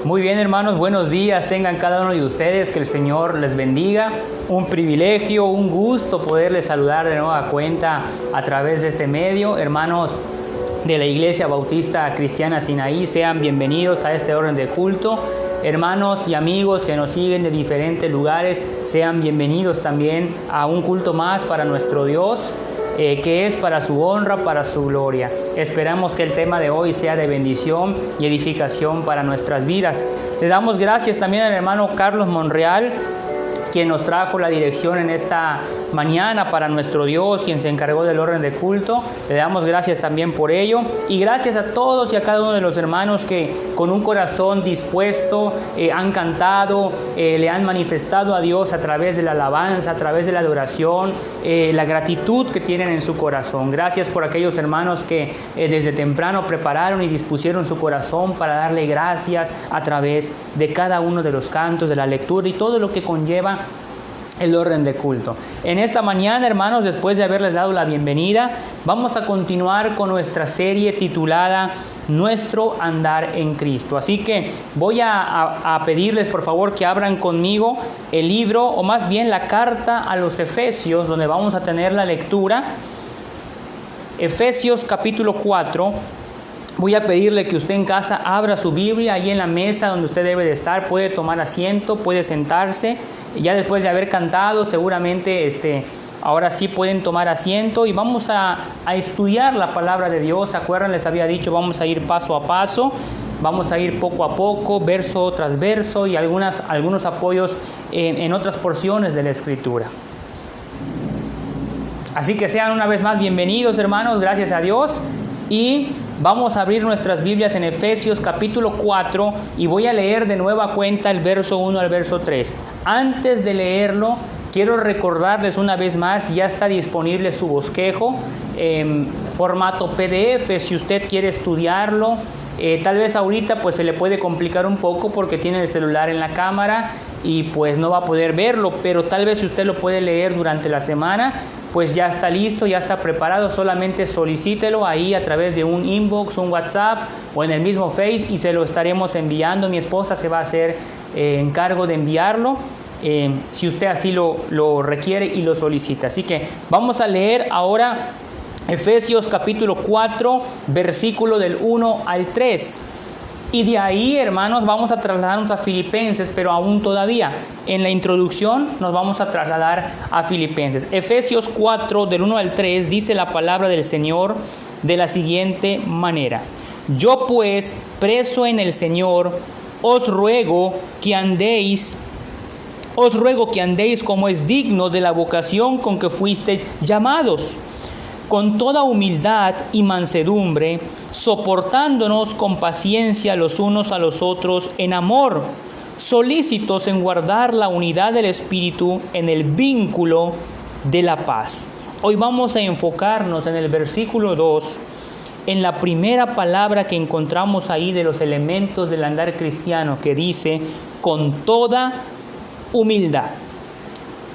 Muy bien, hermanos, buenos días tengan cada uno de ustedes, que el Señor les bendiga. Un privilegio, un gusto poderles saludar de nueva cuenta a través de este medio. Hermanos de la Iglesia Bautista Cristiana Sinaí, sean bienvenidos a este orden de culto. Hermanos y amigos que nos siguen de diferentes lugares, sean bienvenidos también a un culto más para nuestro Dios, que es para su honra, para su gloria. Esperamos que el tema de hoy sea de bendición y edificación para nuestras vidas. Le damos gracias también al hermano Carlos Monreal, quien nos trajo la dirección en esta mañana para nuestro Dios, quien se encargó del orden de culto. Le damos gracias también por ello. Y gracias a todos y a cada uno de los hermanos que con un corazón dispuesto han cantado, le han manifestado a Dios a través de la alabanza, a través de la adoración, la gratitud que tienen en su corazón. Gracias por aquellos hermanos que desde temprano prepararon y dispusieron su corazón para darle gracias a través de cada uno de los cantos, de la lectura y todo lo que conlleva el orden de culto. En esta mañana, hermanos, después de haberles dado la bienvenida, vamos a continuar con nuestra serie titulada Nuestro Andar en Cristo. Así que voy a pedirles, por favor, que abran conmigo el libro, o más bien la carta a los Efesios, donde vamos a tener la lectura. Efesios capítulo 4. Voy a pedirle que usted en casa abra su Biblia, ahí en la mesa donde usted debe de estar, puede tomar asiento, puede sentarse. Ya después de haber cantado, seguramente ahora sí pueden tomar asiento y vamos a estudiar la palabra de Dios. Acuerdan, les había dicho, vamos a ir paso a paso, vamos a ir poco a poco, verso tras verso y algunos apoyos en otras porciones de la Escritura. Así que sean una vez más bienvenidos, hermanos, gracias a Dios. Y vamos a abrir nuestras Biblias en Efesios capítulo 4 y voy a leer de nueva cuenta el verso 1 al verso 3. Antes de leerlo, quiero recordarles una vez más, ya está disponible su bosquejo en formato PDF si usted quiere estudiarlo. Tal vez ahorita pues se le puede complicar un poco porque tiene el celular en la cámara y pues no va a poder verlo, pero tal vez si usted lo puede leer durante la semana, pues ya está listo, ya está preparado. Solamente solicítelo ahí a través de un inbox, un WhatsApp o en el mismo Face y se lo estaremos enviando. Mi esposa se va a hacer encargo de enviarlo si usted así lo requiere y lo solicita. Así que vamos a leer ahora Efesios capítulo 4, versículo del 1 al 3. Y de ahí, hermanos, vamos a trasladarnos a Filipenses, pero aún todavía. En la introducción nos vamos a trasladar a Filipenses. Efesios 4, del 1 al 3, dice la palabra del Señor de la siguiente manera. Yo pues, preso en el Señor, os ruego que andéis como es digno de la vocación con que fuisteis llamados, con toda humildad y mansedumbre, soportándonos con paciencia los unos a los otros en amor, solícitos en guardar la unidad del Espíritu en el vínculo de la paz. Hoy vamos a enfocarnos en el versículo 2, en la primera palabra que encontramos ahí de los elementos del andar cristiano, que dice, con toda humildad.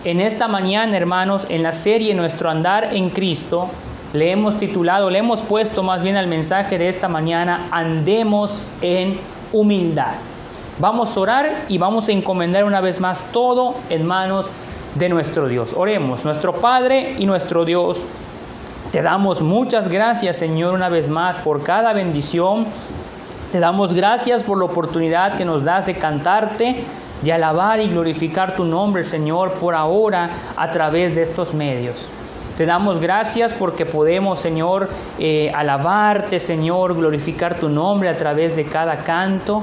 En esta mañana, hermanos, en la serie Nuestro Andar en Cristo, le hemos puesto más bien al mensaje de esta mañana, andemos en humildad. Vamos a orar y vamos a encomendar una vez más todo en manos de nuestro Dios. Oremos. Nuestro Padre y nuestro Dios, te damos muchas gracias, Señor, una vez más por cada bendición. Te damos gracias por la oportunidad que nos das de cantarte, de alabar y glorificar tu nombre, Señor, por ahora a través de estos medios. Te damos gracias porque podemos, Señor, alabarte, Señor, glorificar tu nombre a través de cada canto.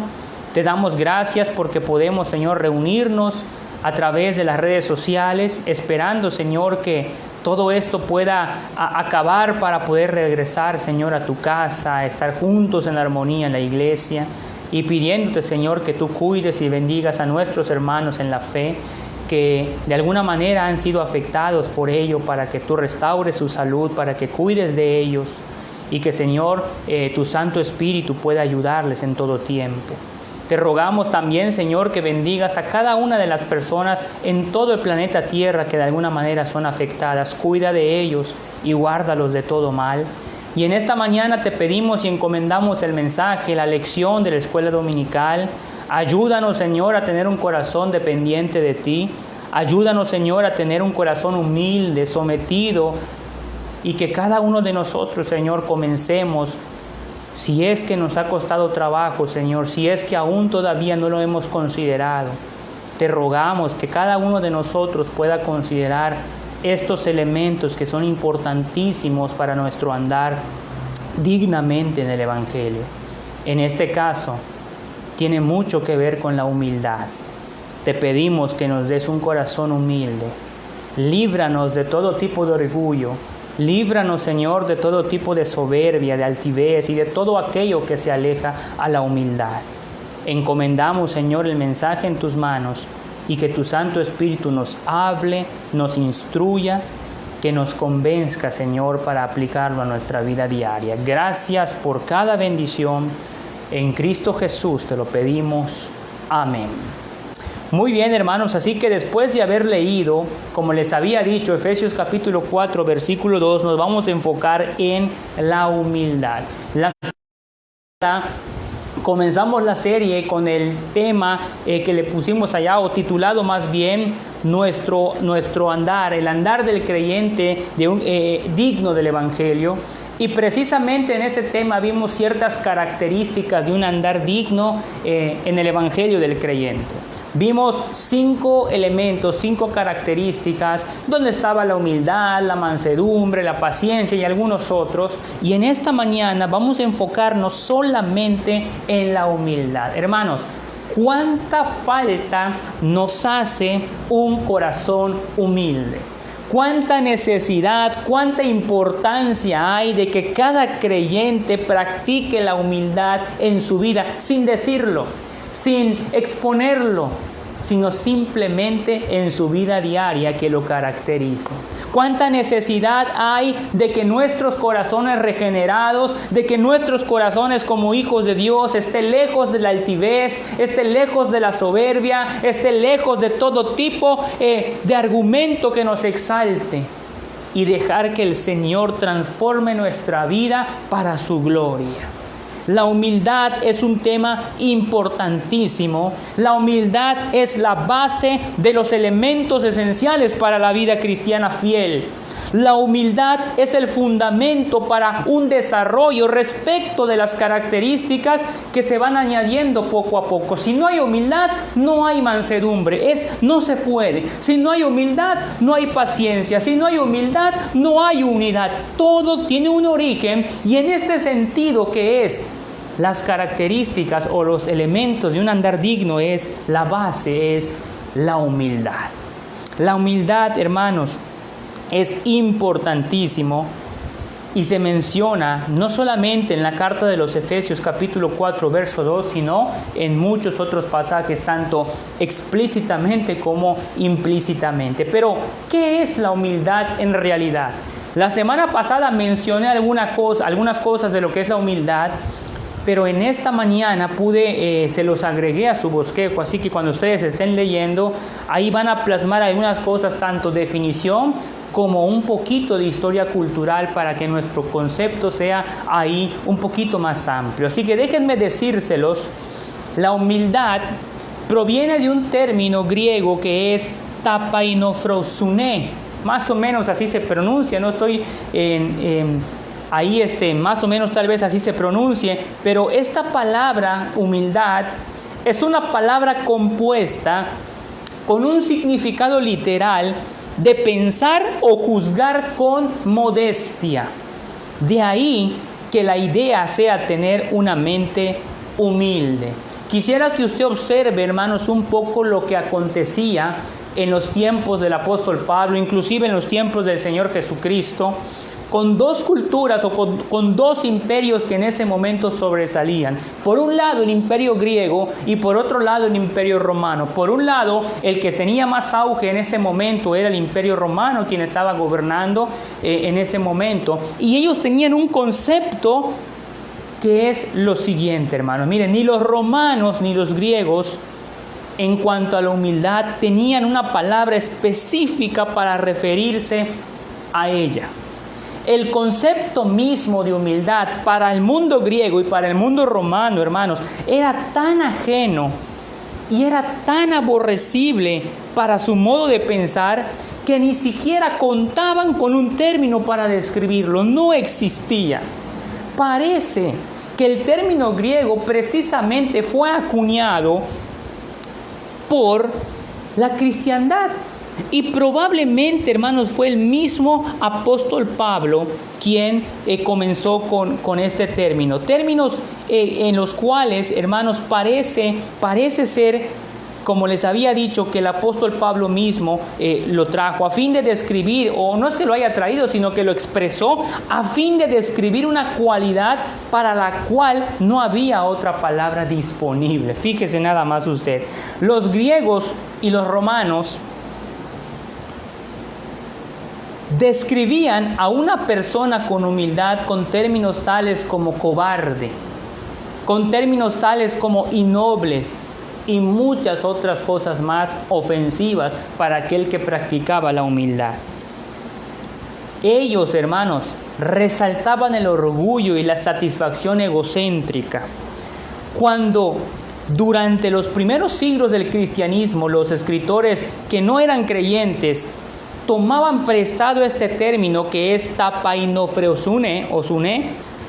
Te damos gracias porque podemos, Señor, reunirnos a través de las redes sociales, esperando, Señor, que todo esto pueda acabar para poder regresar, Señor, a tu casa, estar juntos en armonía en la iglesia. Y pidiéndote, Señor, que tú cuides y bendigas a nuestros hermanos en la fe, que de alguna manera han sido afectados por ello, para que tú restaures su salud, para que cuides de ellos y que, Señor, tu Santo Espíritu pueda ayudarles en todo tiempo. Te rogamos también, Señor, que bendigas a cada una de las personas en todo el planeta Tierra que de alguna manera son afectadas. Cuida de ellos y guárdalos de todo mal. Y en esta mañana te pedimos y encomendamos el mensaje, la lección de la escuela dominical Ayúdanos, Señor, a tener un corazón dependiente de ti. Ayúdanos, Señor, a tener un corazón humilde, sometido, y que cada uno de nosotros, Señor, comencemos, si es que nos ha costado trabajo, Señor, si es que aún todavía no lo hemos considerado. Te rogamos que cada uno de nosotros pueda considerar estos elementos que son importantísimos para nuestro andar dignamente en el Evangelio. En este caso, tiene mucho que ver con la humildad. Te pedimos que nos des un corazón humilde. Líbranos de todo tipo de orgullo. Líbranos, Señor, de todo tipo de soberbia, de altivez y de todo aquello que se aleja a la humildad. Encomendamos, Señor, el mensaje en tus manos y que tu Santo Espíritu nos hable, nos instruya, que nos convenzca, Señor, para aplicarlo a nuestra vida diaria. Gracias por cada bendición. En Cristo Jesús te lo pedimos. Amén. Muy bien, hermanos, así que después de haber leído, como les había dicho, Efesios capítulo 4, versículo 2, nos vamos a enfocar en la humildad. Comenzamos la serie con el tema que le pusimos allá, o titulado más bien, nuestro andar, el andar del creyente digno del Evangelio. Y precisamente en ese tema vimos ciertas características de un andar digno en el Evangelio del creyente. Vimos 5 elementos, 5 características, donde estaba la humildad, la mansedumbre, la paciencia y algunos otros. Y en esta mañana vamos a enfocarnos solamente en la humildad. Hermanos, ¿cuánta falta nos hace un corazón humilde? ¿Cuánta necesidad, cuánta importancia hay de que cada creyente practique la humildad en su vida sin decirlo, sin exponerlo, sino simplemente en su vida diaria que lo caracteriza? Cuánta necesidad hay de que nuestros corazones regenerados, de que nuestros corazones como hijos de Dios estén lejos de la altivez, estén lejos de la soberbia, estén lejos de todo tipo de argumento que nos exalte, y dejar que el Señor transforme nuestra vida para su gloria. La humildad es un tema importantísimo. La humildad es la base de los elementos esenciales para la vida cristiana fiel. La humildad es el fundamento para un desarrollo respecto de las características que se van añadiendo poco a poco. Si no hay humildad, no hay mansedumbre. No se puede. Si no hay humildad, no hay paciencia. Si no hay humildad, no hay unidad. Todo tiene un origen, y en este sentido que es las características o los elementos de un andar digno, es la base, es la humildad. La humildad, hermanos, es importantísimo y se menciona no solamente en la carta de los Efesios capítulo 4 verso 2, sino en muchos otros pasajes, tanto explícitamente como implícitamente. Pero, ¿qué es la humildad en realidad? La semana pasada mencioné algunas cosas de lo que es la humildad, pero en esta mañana se los agregué a su bosquejo, así que cuando ustedes estén leyendo, ahí van a plasmar algunas cosas, tanto definición como un poquito de historia cultural, para que nuestro concepto sea ahí un poquito más amplio. Así que déjenme decírselos. La humildad proviene de un término griego que es tapainofrosune, más o menos así se pronuncia, no estoy ahí más o menos tal vez así se pronuncie, pero esta palabra humildad es una palabra compuesta con un significado literal de pensar o juzgar con modestia. De ahí que la idea sea tener una mente humilde. Quisiera que usted observe, hermanos, un poco lo que acontecía en los tiempos del apóstol Pablo, inclusive en los tiempos del Señor Jesucristo, con dos culturas o con dos imperios que en ese momento sobresalían. Por un lado el imperio griego y por otro lado el imperio romano. Por un lado, el que tenía más auge en ese momento era el imperio romano, quien estaba gobernando en ese momento. Y ellos tenían un concepto que es lo siguiente, hermanos. Miren, ni los romanos ni los griegos, en cuanto a la humildad, tenían una palabra específica para referirse a ella. El concepto mismo de humildad para el mundo griego y para el mundo romano, hermanos, era tan ajeno y era tan aborrecible para su modo de pensar que ni siquiera contaban con un término para describirlo, no existía. Parece que el término griego precisamente fue acuñado por la cristiandad. Y probablemente, hermanos, fue el mismo apóstol Pablo quien comenzó con este término. Términos en los cuales, hermanos, parece ser, como les había dicho, que el apóstol Pablo mismo lo trajo a fin de describir, o no es que lo haya traído, sino que lo expresó a fin de describir una cualidad para la cual no había otra palabra disponible. Fíjese nada más usted. Los griegos y los romanos describían a una persona con humildad con términos tales como cobarde, con términos tales como innobles y muchas otras cosas más ofensivas para aquel que practicaba la humildad. Ellos, hermanos, resaltaban el orgullo y la satisfacción egocéntrica. Cuando durante los primeros siglos del cristianismo los escritores que no eran creyentes tomaban prestado este término que es tapainofreosune,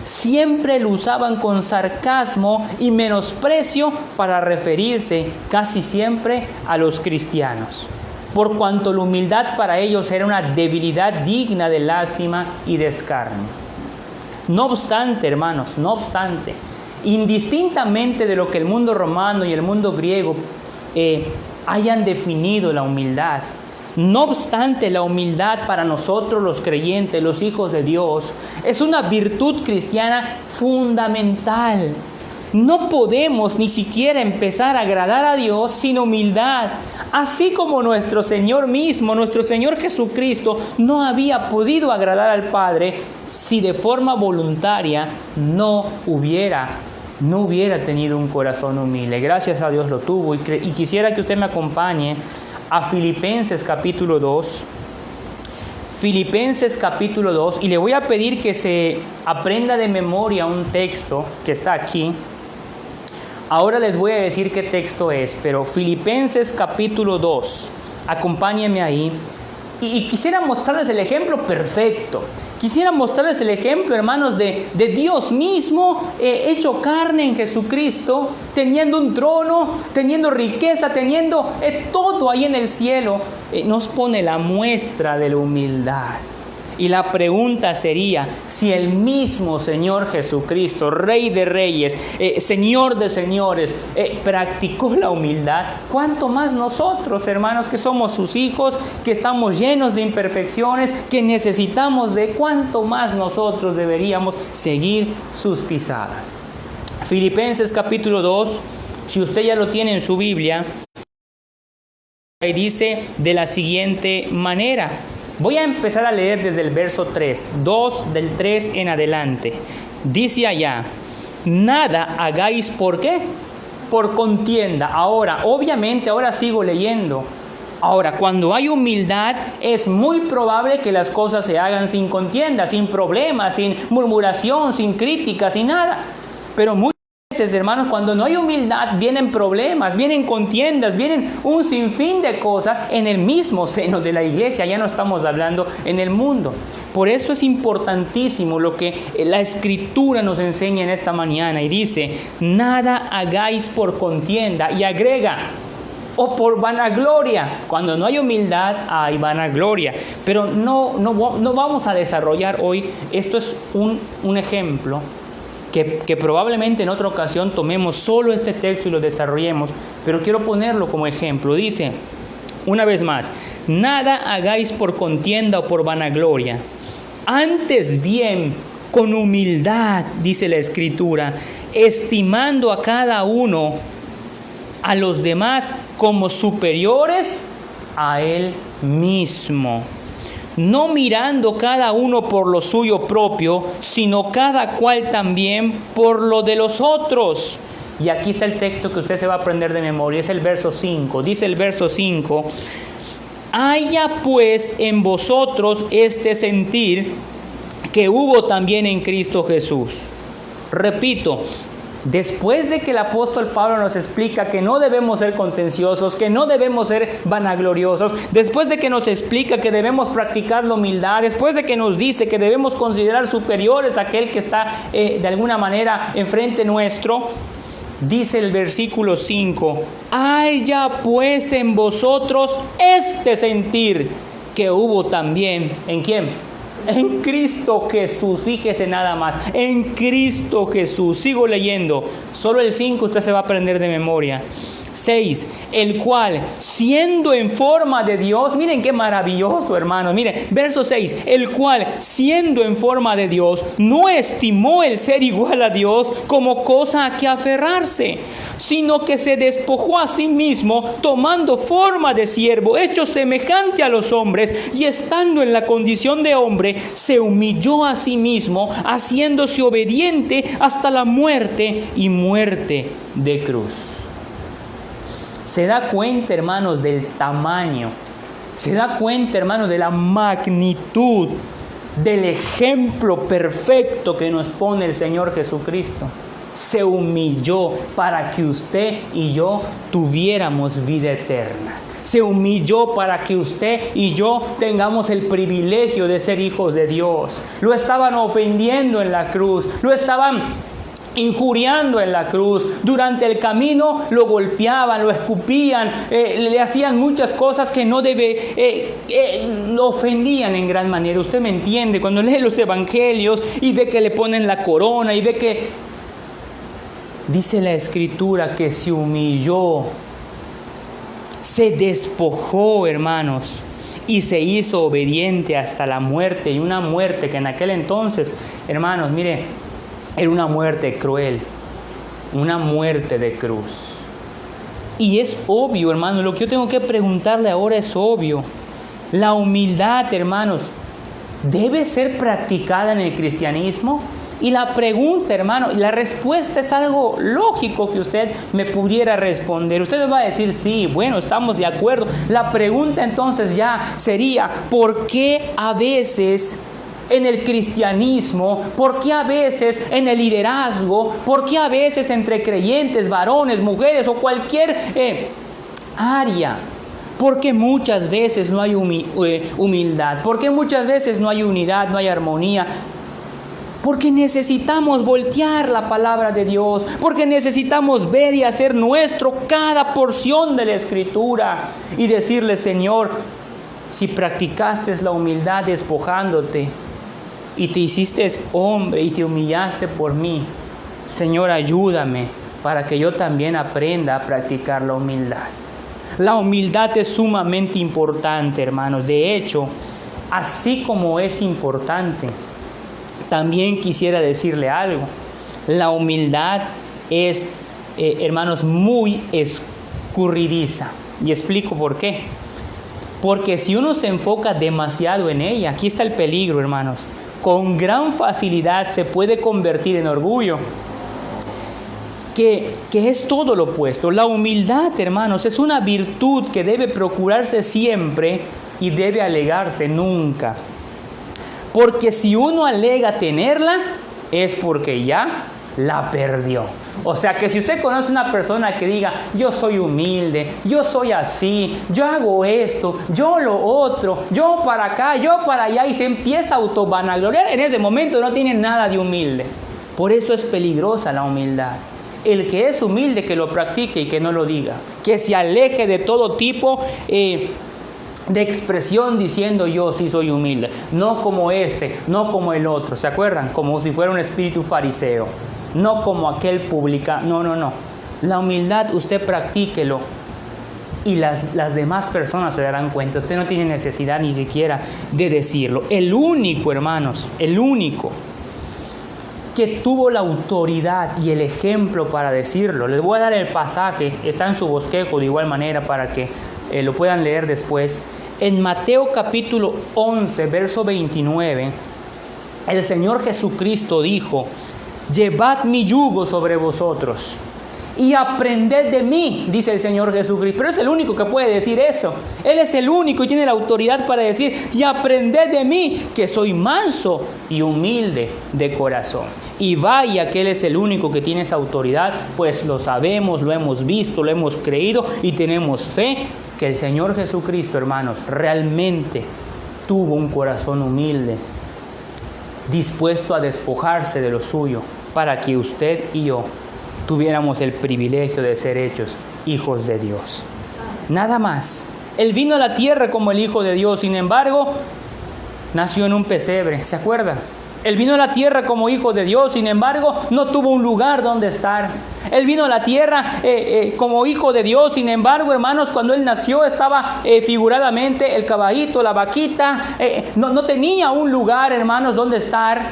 siempre lo usaban con sarcasmo y menosprecio para referirse casi siempre a los cristianos, por cuanto la humildad para ellos era una debilidad digna de lástima y de escarnio. No obstante, hermanos, indistintamente de lo que el mundo romano y el mundo griego hayan definido la humildad, no obstante, la humildad para nosotros los creyentes, los hijos de Dios, es una virtud cristiana fundamental. No podemos ni siquiera empezar a agradar a Dios sin humildad. Así como nuestro Señor mismo, nuestro Señor Jesucristo, no había podido agradar al Padre si de forma voluntaria no hubiera tenido un corazón humilde. Gracias a Dios lo tuvo y quisiera que usted me acompañe a Filipenses capítulo 2. Filipenses capítulo 2, y le voy a pedir que se aprenda de memoria un texto que está aquí. Ahora les voy a decir qué texto es, pero Filipenses capítulo 2, acompáñenme ahí. Y quisiera mostrarles el ejemplo perfecto. Quisiera mostrarles el ejemplo, hermanos, de Dios mismo hecho carne en Jesucristo, teniendo un trono, teniendo riqueza, teniendo todo ahí en el cielo. Nos pone la muestra de la humildad. Y la pregunta sería, si el mismo Señor Jesucristo, Rey de Reyes, Señor de Señores, practicó la humildad, ¿cuánto más nosotros, hermanos, que somos sus hijos, que estamos llenos de imperfecciones, que necesitamos de cuánto más nosotros deberíamos seguir sus pisadas? Filipenses capítulo 2, si usted ya lo tiene en su Biblia, dice de la siguiente manera. Voy a empezar a leer desde el verso 3, 2 del 3 en adelante. Dice allá, nada hagáis, ¿por qué? Por contienda. Ahora, obviamente, ahora sigo leyendo. Ahora, cuando hay humildad, es muy probable que las cosas se hagan sin contienda, sin problemas, sin murmuración, sin crítica, sin nada. Pero muchas veces, hermanos, cuando no hay humildad, vienen problemas, vienen contiendas, vienen un sinfín de cosas en el mismo seno de la iglesia. Ya no estamos hablando en el mundo. Por eso es importantísimo lo que la Escritura nos enseña en esta mañana. Y dice, nada hagáis por contienda. Y agrega, o por vanagloria. Cuando no hay humildad, hay vanagloria. Pero no vamos a desarrollar hoy. Esto es un ejemplo que probablemente en otra ocasión tomemos solo este texto y lo desarrollemos, pero quiero ponerlo como ejemplo. Dice, una vez más, nada hagáis por contienda o por vanagloria, antes bien con humildad, dice la Escritura, estimando a cada uno a los demás como superiores a él mismo, no mirando cada uno por lo suyo propio, sino cada cual también por lo de los otros. Y aquí está el texto que usted se va a aprender de memoria, es el verso 5. Dice el verso 5, haya pues en vosotros este sentir que hubo también en Cristo Jesús. Repito, Después de que el apóstol Pablo nos explica que no debemos ser contenciosos, que no debemos ser vanagloriosos, después de que nos explica que debemos practicar la humildad, después de que nos dice que debemos considerar superiores a aquel que está de alguna manera enfrente nuestro, dice el versículo 5, haya pues en vosotros este sentir que hubo también, ¿en quién? En Cristo Jesús, fíjese nada más, en Cristo Jesús. Sigo leyendo, solo el 5 usted se va a aprender de memoria. 6, el cual siendo en forma de Dios, miren qué maravilloso, hermanos, miren, verso 6, el cual siendo en forma de Dios, no estimó el ser igual a Dios como cosa a que aferrarse, sino que se despojó a sí mismo, tomando forma de siervo, hecho semejante a los hombres, y estando en la condición de hombre, se humilló a sí mismo, haciéndose obediente hasta la muerte y muerte de cruz. Se da cuenta, hermanos, del tamaño, se da cuenta, hermanos, de la magnitud, del ejemplo perfecto que nos pone el Señor Jesucristo. Se humilló para que usted y yo tuviéramos vida eterna. Se humilló para que usted y yo tengamos el privilegio de ser hijos de Dios. Lo estaban ofendiendo en la cruz, lo estaban injuriando en la cruz. Durante el camino lo golpeaban, lo escupían, le hacían muchas cosas que no lo ofendían en gran manera. Usted me entiende, cuando lee los evangelios y ve que le ponen la corona y ve que dice la Escritura que se humilló, se despojó, hermanos, y se hizo obediente hasta la muerte, y una muerte que en aquel entonces, hermanos, mire, era una muerte cruel, una muerte de cruz. Y es obvio, hermanos, lo que yo tengo que preguntarle ahora es obvio. La humildad, hermanos, ¿debe ser practicada en el cristianismo? Y la pregunta, hermano, la respuesta es algo lógico que usted me pudiera responder. Usted me va a decir, sí, bueno, estamos de acuerdo. La pregunta entonces ya sería, ¿por qué a veces en el cristianismo, por qué a veces en el liderazgo, por qué a veces entre creyentes, varones, mujeres o cualquier área? Porque muchas veces no hay humildad, porque muchas veces no hay unidad, no hay armonía. Porque necesitamos voltear la palabra de Dios, porque necesitamos ver y hacer nuestro cada porción de la Escritura y decirle, Señor, si practicaste la humildad despojándote y te hiciste hombre y te humillaste por mí, Señor, ayúdame para que yo también aprenda a practicar la humildad. La humildad es sumamente importante, hermanos. De hecho, así como es importante, también quisiera decirle algo. La humildad es, hermanos, muy escurridiza. Y explico por qué. Porque si uno se enfoca demasiado en ella, aquí está el peligro, hermanos. Con gran facilidad se puede convertir en orgullo, que es todo lo opuesto. La humildad, hermanos, es una virtud que debe procurarse siempre y debe alegarse nunca. Porque si uno alega tenerla, es porque ya la perdió. O sea que si usted conoce una persona que diga, yo soy humilde, yo soy así, yo hago esto, yo lo otro, yo para acá, yo para allá, y se empieza a autovanagloriar, en ese momento no tiene nada de humilde. Por eso es peligrosa la humildad. El que es humilde, que lo practique y que no lo diga. Que se aleje de todo tipo de expresión diciendo yo sí soy humilde. No como no como el otro. ¿Se acuerdan? Como si fuera un espíritu fariseo. No como aquel publicano. No. La humildad usted practíquelo y las demás personas se darán cuenta. Usted no tiene necesidad ni siquiera de decirlo. El único, hermanos, el único que tuvo la autoridad y el ejemplo para decirlo. Les voy a dar el pasaje, está en su bosquejo de igual manera para que lo puedan leer después. En Mateo capítulo 11, verso 29, el Señor Jesucristo dijo, llevad mi yugo sobre vosotros y aprended de mí, dice el Señor Jesucristo. Pero es el único que puede decir eso. Él es el único y tiene la autoridad para decir, y aprended de mí, que soy manso y humilde de corazón. y vaya que Él es el único que tiene esa autoridad, pues lo sabemos, lo hemos visto, lo hemos creído y tenemos fe que el Señor Jesucristo, hermanos, realmente tuvo un corazón humilde, dispuesto a despojarse de lo suyo, para que usted y yo tuviéramos el privilegio de ser hechos hijos de Dios. Nada más. Él vino a la tierra como el Hijo de Dios, sin embargo, nació en un pesebre, ¿se acuerda? Él vino a la tierra como Hijo de Dios, sin embargo, no tuvo un lugar donde estar. Él vino a la tierra como Hijo de Dios, sin embargo, hermanos, cuando Él nació estaba figuradamente el caballito, la vaquita, no tenía un lugar, hermanos, donde estar.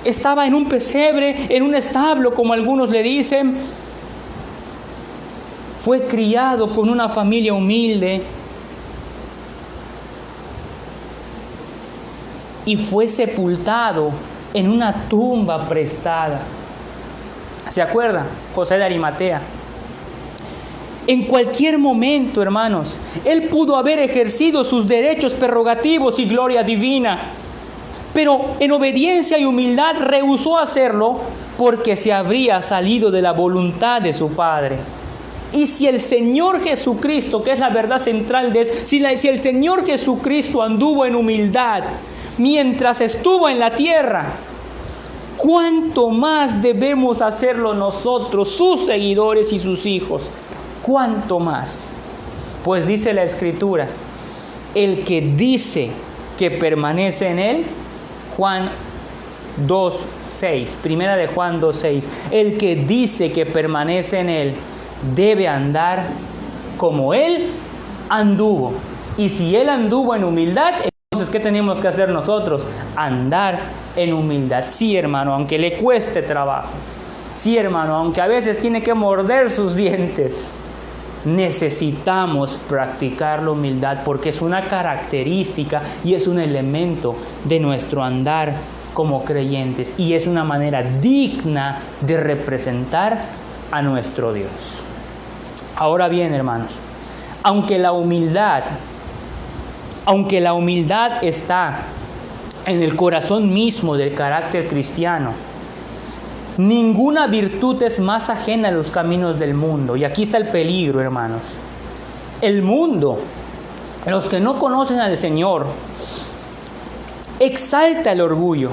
Estaba en un pesebre, en un establo, como algunos le dicen. Fue criado con una familia humilde y fue sepultado en una tumba prestada. ¿Se acuerda? José de Arimatea. En cualquier momento, hermanos, Él pudo haber ejercido sus derechos prerrogativos y gloria divina, pero en obediencia y humildad rehusó hacerlo porque se habría salido de la voluntad de su Padre. Y si el Señor Jesucristo, que es la verdad central de eso, si el Señor Jesucristo anduvo en humildad mientras estuvo en la tierra, ¿cuánto más debemos hacerlo nosotros, sus seguidores y sus hijos? ¿Cuánto más? Pues dice la Escritura, el que dice que permanece en Él, Juan 2:6, primera de Juan 2:6, el que dice que permanece en Él debe andar como Él anduvo. Y si Él anduvo en humildad, entonces ¿qué tenemos que hacer nosotros? Andar en humildad. Sí, hermano, aunque le cueste trabajo. Sí, hermano, aunque a veces tiene que morder sus dientes. Necesitamos practicar la humildad porque es una característica y es un elemento de nuestro andar como creyentes. Y es una manera digna de representar a nuestro Dios. Ahora bien, hermanos, aunque la humildad está en el corazón mismo del carácter cristiano, ninguna virtud es más ajena a los caminos del mundo. Y aquí está el peligro, hermanos. El mundo, los que no conocen al Señor, exalta el orgullo,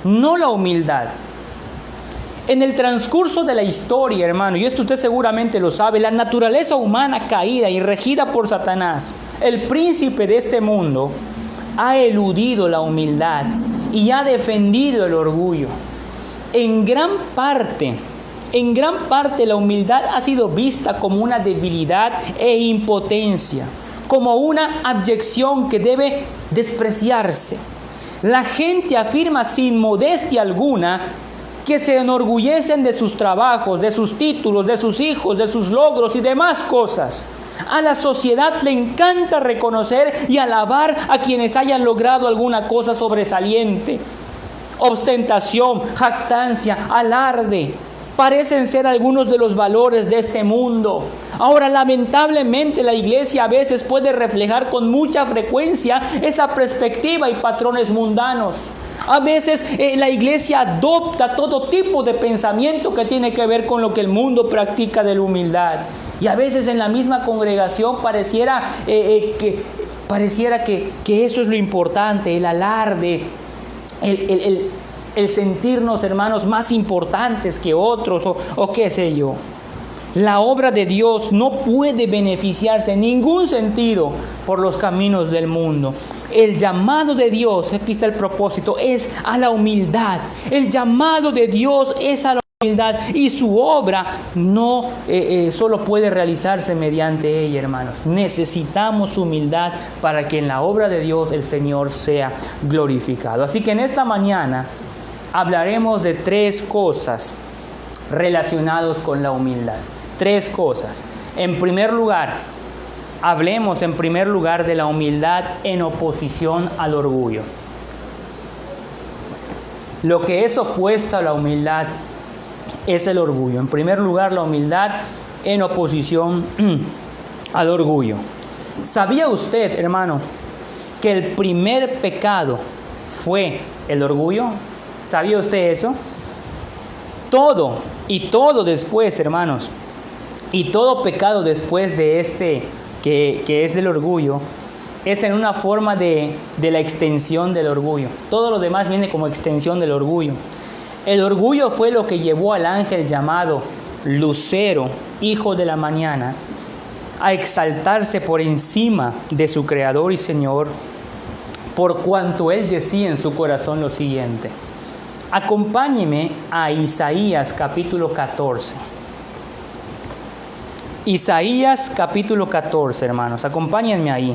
no la humildad. En el transcurso de la historia, hermano, y esto usted seguramente lo sabe, la naturaleza humana caída y regida por Satanás, el príncipe de este mundo, ha eludido la humildad y ha defendido el orgullo. En gran parte la humildad ha sido vista como una debilidad e impotencia, como una abyección que debe despreciarse. La gente afirma sin modestia alguna que se enorgullecen de sus trabajos, de sus títulos, de sus hijos, de sus logros y demás cosas. A la sociedad le encanta reconocer y alabar a quienes hayan logrado alguna cosa sobresaliente. Ostentación, jactancia, alarde, parecen ser algunos de los valores de este mundo. Ahora, lamentablemente, la iglesia a veces puede reflejar con mucha frecuencia esa perspectiva y patrones mundanos. A veces la iglesia adopta todo tipo de pensamiento que tiene que ver con lo que el mundo practica de la humildad. Y a veces en la misma congregación pareciera que eso es lo importante, el alarde, el sentirnos, hermanos, más importantes que otros o qué sé yo. La obra de Dios no puede beneficiarse en ningún sentido por los caminos del mundo. El llamado de Dios, aquí está el propósito, es a la humildad. El llamado de Dios es a la humildad y su obra no solo puede realizarse mediante ella, hermanos. Necesitamos humildad para que en la obra de Dios el Señor sea glorificado. Así que en esta mañana hablaremos de 3 cosas relacionadas con la humildad. 3 cosas. En primer lugar, hablemos de la humildad en oposición al orgullo. Lo que es opuesto a la humildad es el orgullo. En primer lugar, la humildad en oposición al orgullo. ¿Sabía usted, hermano, que el primer pecado fue el orgullo? ¿Sabía usted eso? todo después, hermanos, y todo pecado después de este, que es del orgullo, es en una forma de la extensión del orgullo. Todo lo demás viene como extensión del orgullo. El orgullo fue lo que llevó al ángel llamado Lucero, hijo de la mañana, a exaltarse por encima de su Creador y Señor, por cuanto él decía en su corazón lo siguiente. Acompáñeme a Isaías capítulo 14. Isaías capítulo 14, hermanos, acompáñenme ahí.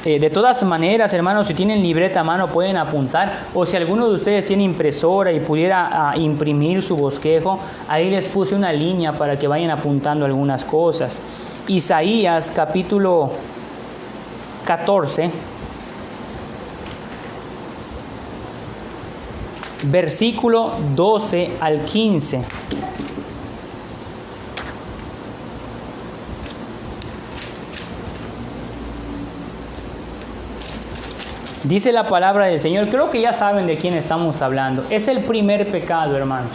De todas maneras, hermanos, si tienen libreta a mano pueden apuntar, o si alguno de ustedes tiene impresora y pudiera imprimir su bosquejo, ahí les puse una línea para que vayan apuntando algunas cosas. Isaías capítulo 14, versículo 12 al 15. Dice la palabra del Señor, creo que ya saben de quién estamos hablando. Es el primer pecado, hermanos.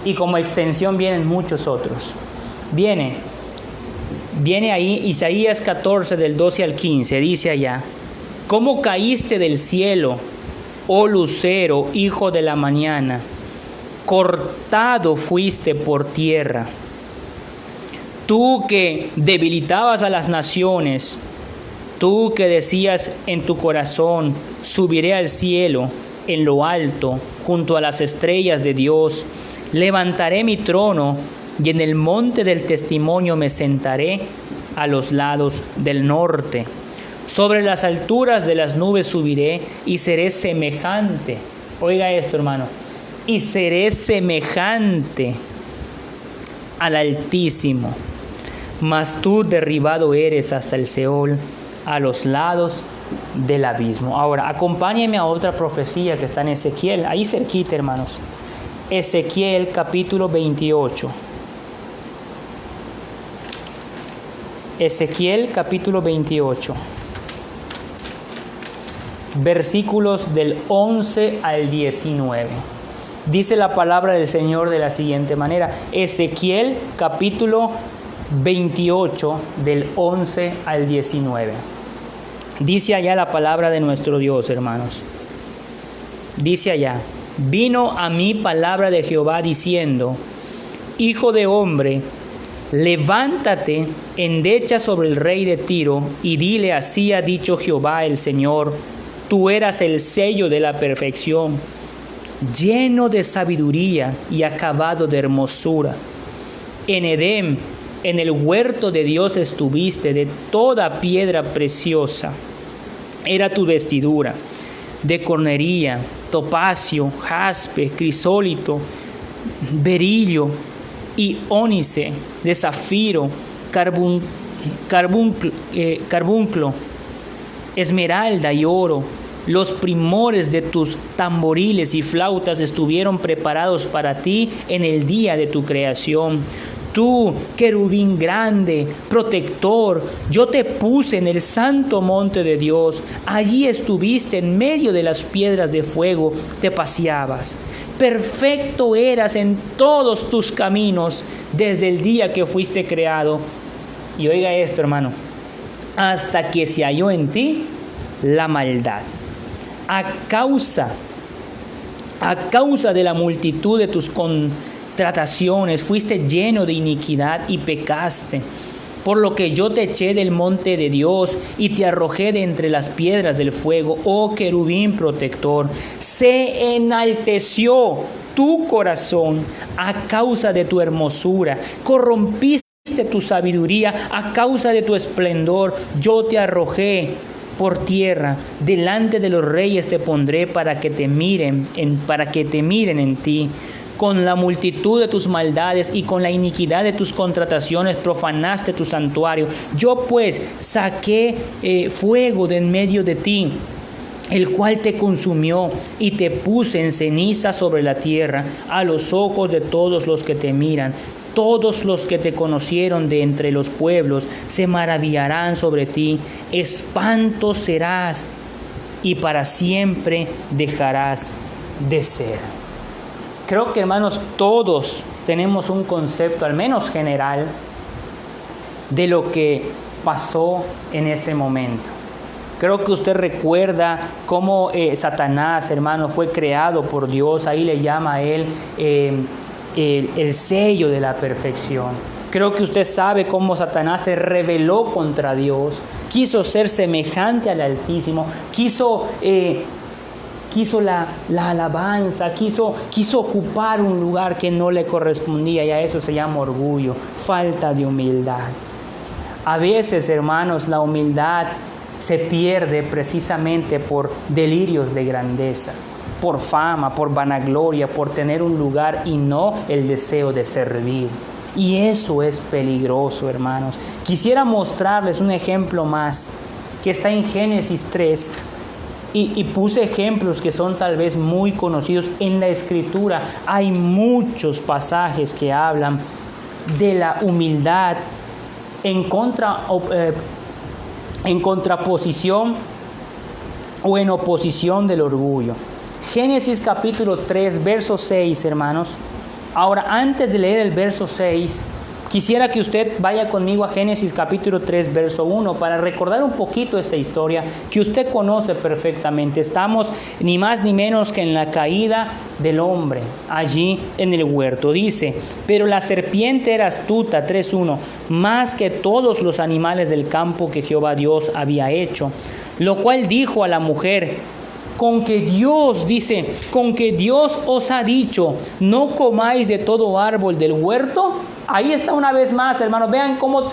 Y como extensión vienen muchos otros. Viene ahí Isaías 14 del 12 al 15, dice allá: ¿Cómo caíste del cielo, oh lucero, hijo de la mañana? Cortado fuiste por tierra. Tú que debilitabas a las naciones, tú que decías en tu corazón, subiré al cielo, en lo alto, junto a las estrellas de Dios, levantaré mi trono y en el monte del testimonio me sentaré a los lados del norte. Sobre las alturas de las nubes subiré y seré semejante. Oiga esto, hermano. Y seré semejante al Altísimo. Mas tú derribado eres hasta el Seol, a los lados del abismo. Ahora, acompáñenme a otra profecía que está en Ezequiel, ahí cerquita, hermanos. Ezequiel capítulo 28. Ezequiel capítulo 28. Versículos del 11 al 19. Dice la palabra del Señor de la siguiente manera. Ezequiel capítulo 28 del 11 al 19. Dice allá la palabra de nuestro Dios, hermanos. Dice allá: vino a mí palabra de Jehová diciendo: Hijo de hombre, levántate, endecha sobre el rey de Tiro, y dile: así ha dicho Jehová el Señor, tú eras el sello de la perfección, lleno de sabiduría y acabado de hermosura. En Edén, en el huerto de Dios estuviste, de toda piedra preciosa era tu vestidura, de cornería, topacio, jaspe, crisólito, berillo y ónice, de zafiro, carbunclo, esmeralda y oro. Los primores de tus tamboriles y flautas estuvieron preparados para ti en el día de tu creación. Tú, querubín grande, protector, yo te puse en el santo monte de Dios. Allí estuviste en medio de las piedras de fuego, te paseabas. Perfecto eras en todos tus caminos desde el día que fuiste creado. Y oiga esto, hermano, hasta que se halló en ti la maldad. A causa de la multitud de tus contrataciones, fuiste lleno de iniquidad y pecaste. Por lo que yo te eché del monte de Dios y te arrojé de entre las piedras del fuego, oh querubín protector. Se enalteció tu corazón a causa de tu hermosura. Corrompiste tu sabiduría a causa de tu esplendor. Yo te arrojé por tierra, delante de los reyes te pondré para que te miren en ti. Con la multitud de tus maldades y con la iniquidad de tus contrataciones profanaste tu santuario. Yo pues saqué fuego de en medio de ti, el cual te consumió, y te puse en ceniza sobre la tierra, a los ojos de todos los que te miran. Todos los que te conocieron de entre los pueblos se maravillarán sobre ti. Espanto serás y para siempre dejarás de ser. Creo que, hermanos, todos tenemos un concepto, al menos general, de lo que pasó en este momento. Creo que usted recuerda cómo Satanás, hermano, fue creado por Dios. Ahí le llama a él el sello de la perfección. Creo que usted sabe cómo Satanás se rebeló contra Dios. Quiso ser semejante al Altísimo. Quiso la alabanza. Quiso ocupar un lugar que no le correspondía. Y a eso se llama orgullo. Falta de humildad. A veces, hermanos, la humildad se pierde precisamente por delirios de grandeza, por fama, por vanagloria, por tener un lugar y no el deseo de servir. Y eso es peligroso, hermanos. Quisiera mostrarles un ejemplo más que está en Génesis 3 y puse ejemplos que son tal vez muy conocidos en la Escritura. Hay muchos pasajes que hablan de la humildad en contraposición o en oposición del orgullo. Génesis capítulo 3, verso 6, hermanos. Ahora, antes de leer el verso 6, quisiera que usted vaya conmigo a Génesis capítulo 3, verso 1, para recordar un poquito esta historia que usted conoce perfectamente. Estamos ni más ni menos que en la caída del hombre, allí en el huerto. Dice: pero la serpiente era astuta, 3:1, más que todos los animales del campo que Jehová Dios había hecho, lo cual dijo a la mujer: con que Dios os ha dicho, no comáis de todo árbol del huerto. Ahí está una vez más, hermanos. Vean cómo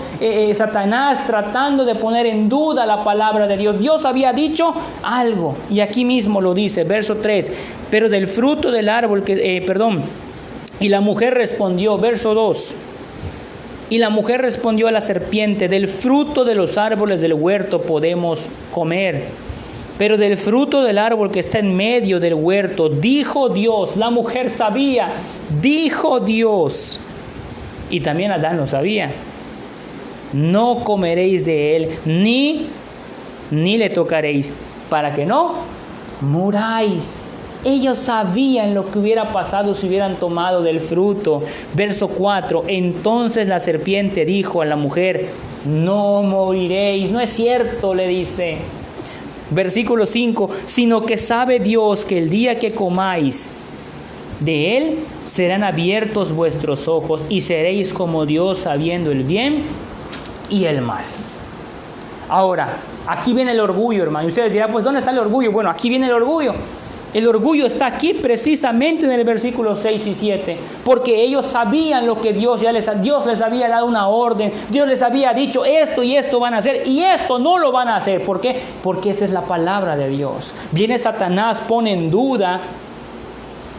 Satanás tratando de poner en duda la palabra de Dios. Dios había dicho algo, y aquí mismo lo dice, verso 3, pero del fruto del árbol y la mujer respondió, verso 2, y la mujer respondió a la serpiente: del fruto de los árboles del huerto podemos comer, pero del fruto del árbol que está en medio del huerto, dijo Dios. La mujer sabía, dijo Dios, y también Adán lo sabía: no comeréis de él, ni le tocaréis, para que no muráis. Ellos sabían lo que hubiera pasado si hubieran tomado del fruto. Verso 4, entonces la serpiente dijo a la mujer: no moriréis. No es cierto, le dice. Versículo 5, sino que sabe Dios que el día que comáis de él, serán abiertos vuestros ojos y seréis como Dios, sabiendo el bien y el mal. Ahora, aquí viene el orgullo, hermano. Y ustedes dirán, pues, ¿dónde está el orgullo? Bueno, aquí viene el orgullo. El orgullo está aquí precisamente en el versículo 6 y 7, porque ellos sabían lo que Dios les había dado una orden. Dios les había dicho esto y esto van a hacer y esto no lo van a hacer. ¿Por qué? Porque esa es la palabra de Dios. Viene Satanás, pone en duda,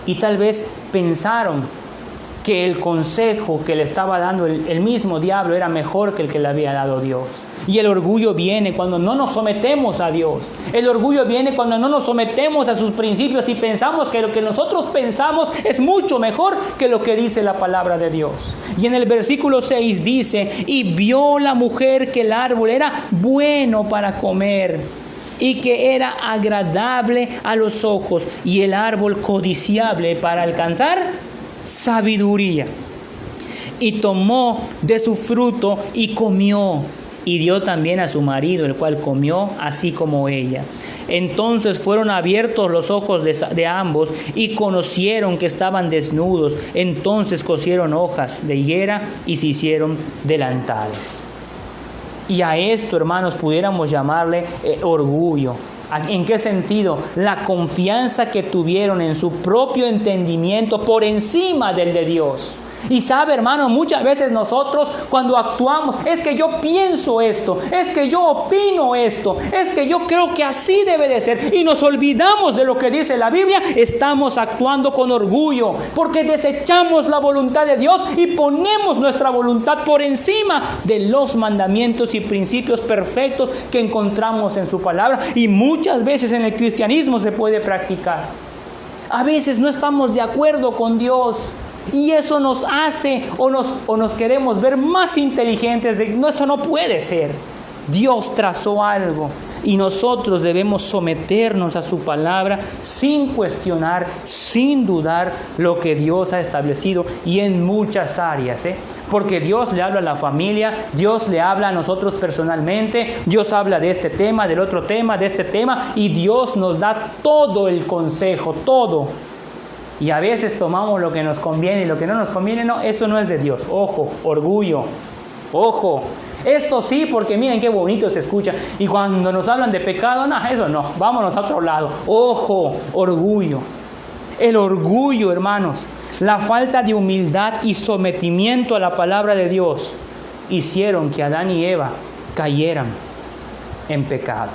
y tal vez pensaron que el consejo que le estaba dando el mismo diablo era mejor que el que le había dado Dios. Y el orgullo viene cuando no nos sometemos a Dios. El orgullo viene cuando no nos sometemos a sus principios y pensamos que lo que nosotros pensamos es mucho mejor que lo que dice la palabra de Dios. Y en el versículo 6 dice: y vio la mujer que el árbol era bueno para comer y que era agradable a los ojos, y el árbol codiciable para alcanzar sabiduría. Y tomó de su fruto y comió, y dio también a su marido, el cual comió así como ella. Entonces fueron abiertos los ojos de ambos y conocieron que estaban desnudos. Entonces cosieron hojas de higuera y se hicieron delantales. Y a esto, hermanos, pudiéramos llamarle orgullo. ¿En qué sentido? La confianza que tuvieron en su propio entendimiento por encima del de Dios. Y sabe, hermano, muchas veces nosotros cuando actuamos, es que yo pienso esto, es que yo opino esto, es que yo creo que así debe de ser, y nos olvidamos de lo que dice la Biblia. Estamos actuando con orgullo porque desechamos la voluntad de Dios y ponemos nuestra voluntad por encima de los mandamientos y principios perfectos que encontramos en su palabra, y muchas veces en el cristianismo se puede practicar. A veces no estamos de acuerdo con Dios, y eso nos hace o nos queremos ver más inteligentes. No, eso no puede ser. Dios trazó algo. y nosotros debemos someternos a su palabra sin cuestionar, sin dudar lo que Dios ha establecido y en muchas áreas, porque Dios le habla a la familia, Dios le habla a nosotros personalmente, Dios habla de este tema, del otro tema, de este tema, y Dios nos da todo el consejo, todo. Y a veces tomamos lo que nos conviene y lo que no nos conviene. No, eso no es de Dios. Ojo, orgullo. Ojo. Esto sí, porque miren qué bonito se escucha. Y cuando nos hablan de pecado, no, eso no. Vámonos a otro lado. Ojo, orgullo. El orgullo, hermanos. La falta de humildad y sometimiento a la palabra de Dios hicieron que Adán y Eva cayeran en pecado.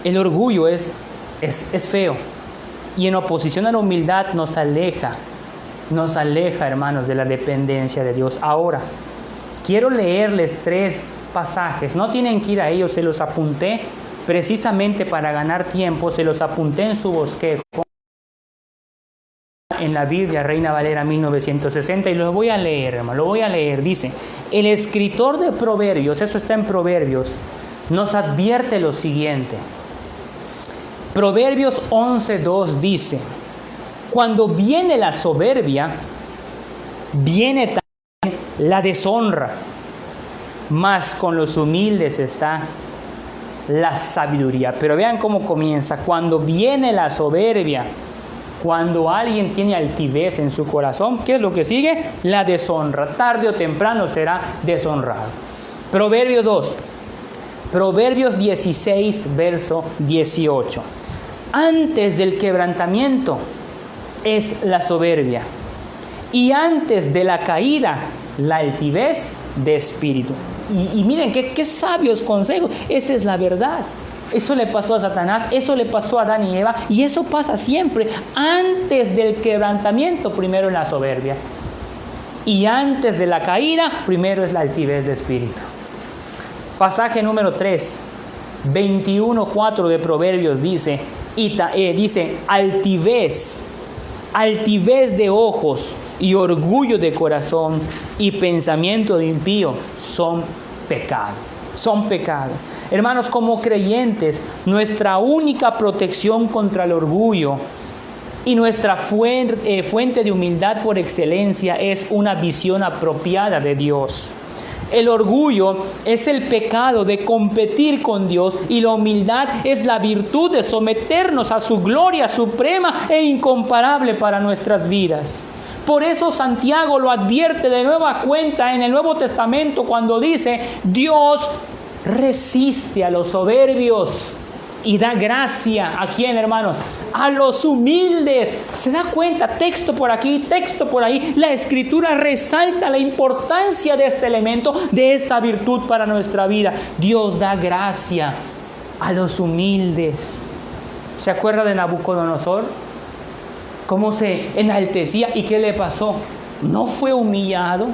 El orgullo es feo. Y en oposición a la humildad nos aleja, hermanos, de la dependencia de Dios. Ahora, quiero leerles 3 pasajes. No tienen que ir a ellos, se los apunté precisamente para ganar tiempo. Se los apunté en su bosquejo, en la Biblia Reina Valera 1960, y los voy a leer, hermano. Lo voy a leer. Dice, el escritor de Proverbios, eso está en Proverbios, nos advierte lo siguiente. Proverbios 11:2 dice, cuando viene la soberbia, viene también la deshonra, mas con los humildes está la sabiduría. Pero vean cómo comienza. Cuando viene la soberbia, cuando alguien tiene altivez en su corazón, ¿qué es lo que sigue? La deshonra. Tarde o temprano será deshonrado. Proverbio 2. Proverbios 16, verso 18. Antes del quebrantamiento es la soberbia, y antes de la caída la altivez de espíritu. Y miren qué sabios consejos. Esa es la verdad. Eso le pasó a Satanás, eso le pasó a Adán y Eva, y eso pasa siempre. Antes del quebrantamiento, primero es la soberbia, y antes de la caída, primero es la altivez de espíritu. Pasaje número 3, 21:4 de Proverbios dice, dice, altivez de ojos y orgullo de corazón y pensamiento de impío son pecado. Hermanos, como creyentes, nuestra única protección contra el orgullo y nuestra fuente de humildad por excelencia es una visión apropiada de Dios. El orgullo es el pecado de competir con Dios, y la humildad es la virtud de someternos a su gloria suprema e incomparable para nuestras vidas. Por eso Santiago lo advierte de nueva cuenta en el Nuevo Testamento cuando dice, Dios resiste a los soberbios y da gracia. ¿A quién, hermanos? A los humildes. ¿Se da cuenta? Texto por aquí, texto por ahí. La Escritura resalta la importancia de este elemento, de esta virtud para nuestra vida. Dios da gracia a los humildes. ¿Se acuerda de Nabucodonosor? ¿Cómo se enaltecía? ¿Y qué le pasó? ¿No fue humillado?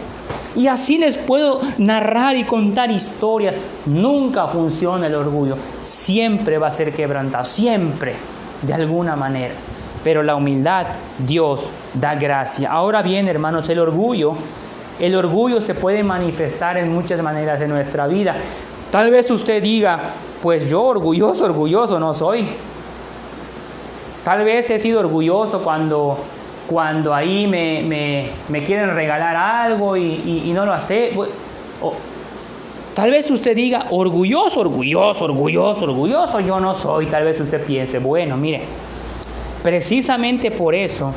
Y así les puedo narrar y contar historias. Nunca funciona el orgullo. Siempre va a ser quebrantado. Siempre, de alguna manera. Pero la humildad, Dios da gracia. Ahora bien, hermanos, el orgullo se puede manifestar en muchas maneras en nuestra vida. Tal vez usted diga, pues yo orgulloso no soy. Tal vez he sido orgulloso cuando ahí me quieren regalar algo y no lo hace. Tal vez usted diga, orgulloso, yo no soy. Tal vez usted piense, bueno, mire, precisamente por eso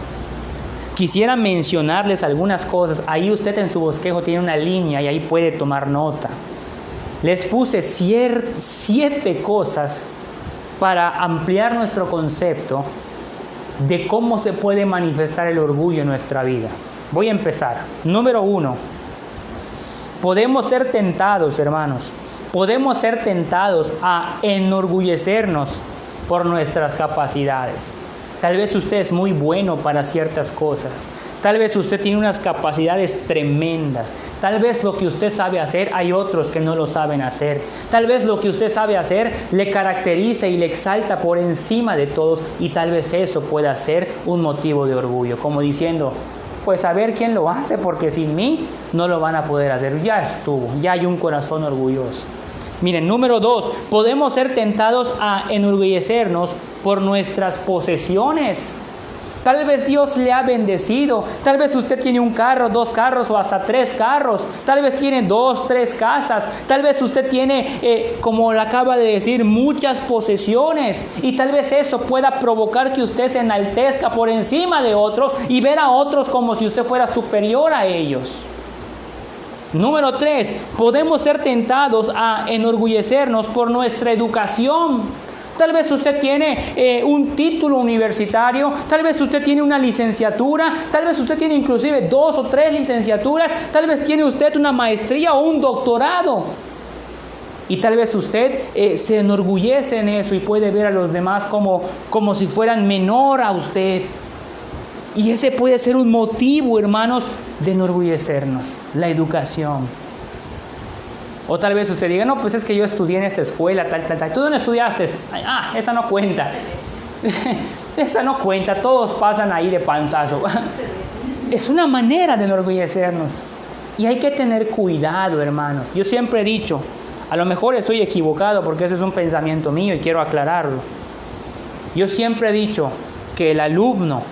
quisiera mencionarles algunas cosas. Ahí usted en su bosquejo tiene una línea y ahí puede tomar nota. Les puse 7 cosas para ampliar nuestro concepto de cómo se puede manifestar el orgullo en nuestra vida. Voy a empezar. Número 1. Podemos ser tentados, hermanos. Podemos ser tentados a enorgullecernos por nuestras capacidades. Tal vez usted es muy bueno para ciertas cosas. Tal vez usted tiene unas capacidades tremendas. Tal vez lo que usted sabe hacer, hay otros que no lo saben hacer. Tal vez lo que usted sabe hacer le caracteriza y le exalta por encima de todos. Y tal vez eso pueda ser un motivo de orgullo. Como diciendo, pues a ver quién lo hace, porque sin mí no lo van a poder hacer. Ya estuvo, ya hay un corazón orgulloso. Miren, número 2, podemos ser tentados a enorgullecernos por nuestras posesiones. Tal vez Dios le ha bendecido. Tal vez usted tiene un carro, 2 carros o hasta 3 carros. Tal vez tiene 2, 3 casas. Tal vez usted tiene, como le acaba de decir, muchas posesiones. Y tal vez eso pueda provocar que usted se enaltezca por encima de otros y ver a otros como si usted fuera superior a ellos. Número 3, podemos ser tentados a enorgullecernos por nuestra educación. Tal vez usted tiene un título universitario, tal vez usted tiene una licenciatura, tal vez usted tiene inclusive 2 o 3 licenciaturas, tal vez tiene usted una maestría o un doctorado. Y tal vez usted se enorgullece en eso y puede ver a los demás como si fueran menor a usted. Y ese puede ser un motivo, hermanos, de enorgullecernos, la educación. O tal vez usted diga, no, pues es que yo estudié en esta escuela, tal. ¿Tú dónde estudiaste? Esa no cuenta. Esa no cuenta, todos pasan ahí de panzazo. Es una manera de enorgullecernos. Y hay que tener cuidado, hermanos. Yo siempre he dicho, a lo mejor estoy equivocado porque ese es un pensamiento mío y quiero aclararlo. Yo siempre he dicho que el alumno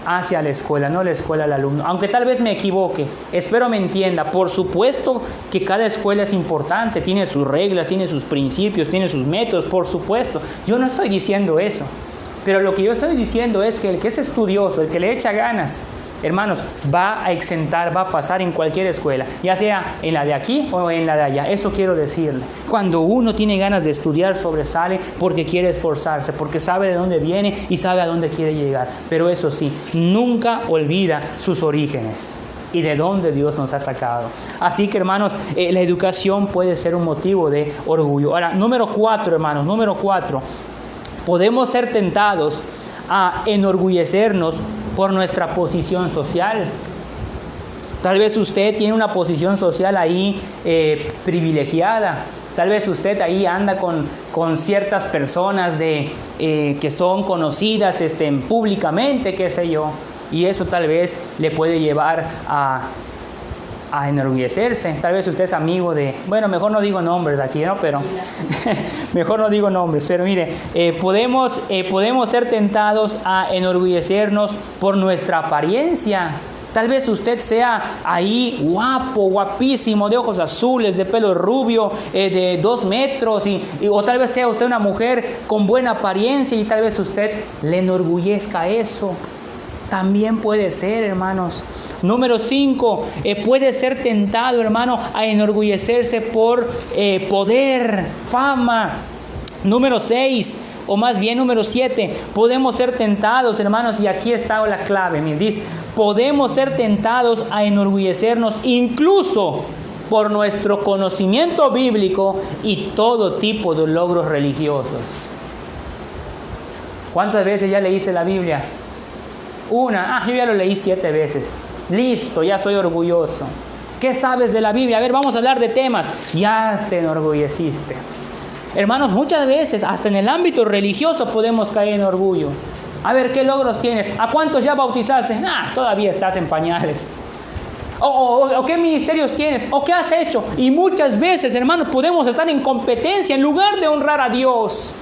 hacia la escuela, no la escuela al alumno. Aunque tal vez me equivoque, espero me entienda. Por supuesto que cada escuela es importante, tiene sus reglas, tiene sus principios, tiene sus métodos, por supuesto. Yo no estoy diciendo eso. Pero lo que yo estoy diciendo es que el que es estudioso, el que le echa ganas, hermanos, va a exentar, va a pasar en cualquier escuela, ya sea en la de aquí o en la de allá. Eso quiero decirle. Cuando uno tiene ganas de estudiar, sobresale porque quiere esforzarse, porque sabe de dónde viene y sabe a dónde quiere llegar. Pero eso sí, nunca olvida sus orígenes y de dónde Dios nos ha sacado. Así que, hermanos, la educación puede ser un motivo de orgullo. Ahora, número 4, hermanos, número 4. Podemos ser tentados a enorgullecernos por nuestra posición social. Tal vez usted tiene una posición social ahí privilegiada. Tal vez usted ahí anda con ciertas personas que son conocidas públicamente, qué sé yo. Y eso tal vez le puede llevar a enorgullecerse. Tal vez usted es amigo de... Bueno, mejor no digo nombres aquí, ¿no? Pero... mejor no digo nombres. Pero mire, podemos ser tentados a enorgullecernos por nuestra apariencia. Tal vez usted sea ahí guapo, guapísimo, de ojos azules, de pelo rubio, de 2 metros. O tal vez sea usted una mujer con buena apariencia y tal vez usted le enorgullezca eso. También puede ser, hermanos. Número 5, puede ser tentado, hermano, a enorgullecerse por poder, fama. Número 6, o más bien número 7, podemos ser tentados, hermanos, y aquí está la clave, me dice, podemos ser tentados a enorgullecernos incluso por nuestro conocimiento bíblico y todo tipo de logros religiosos. ¿Cuántas veces ya leíste la Biblia? Una. Yo ya lo leí 7 veces. Listo, ya soy orgulloso. ¿Qué sabes de la Biblia? A ver, vamos a hablar de temas. Ya te enorgulleciste. Hermanos, muchas veces, hasta en el ámbito religioso podemos caer en orgullo. A ver, ¿qué logros tienes? ¿A cuántos ya bautizaste? Todavía estás en pañales. ¿O qué ministerios tienes? ¿O qué has hecho? Y muchas veces, hermanos, podemos estar en competencia en lugar de honrar a Dios.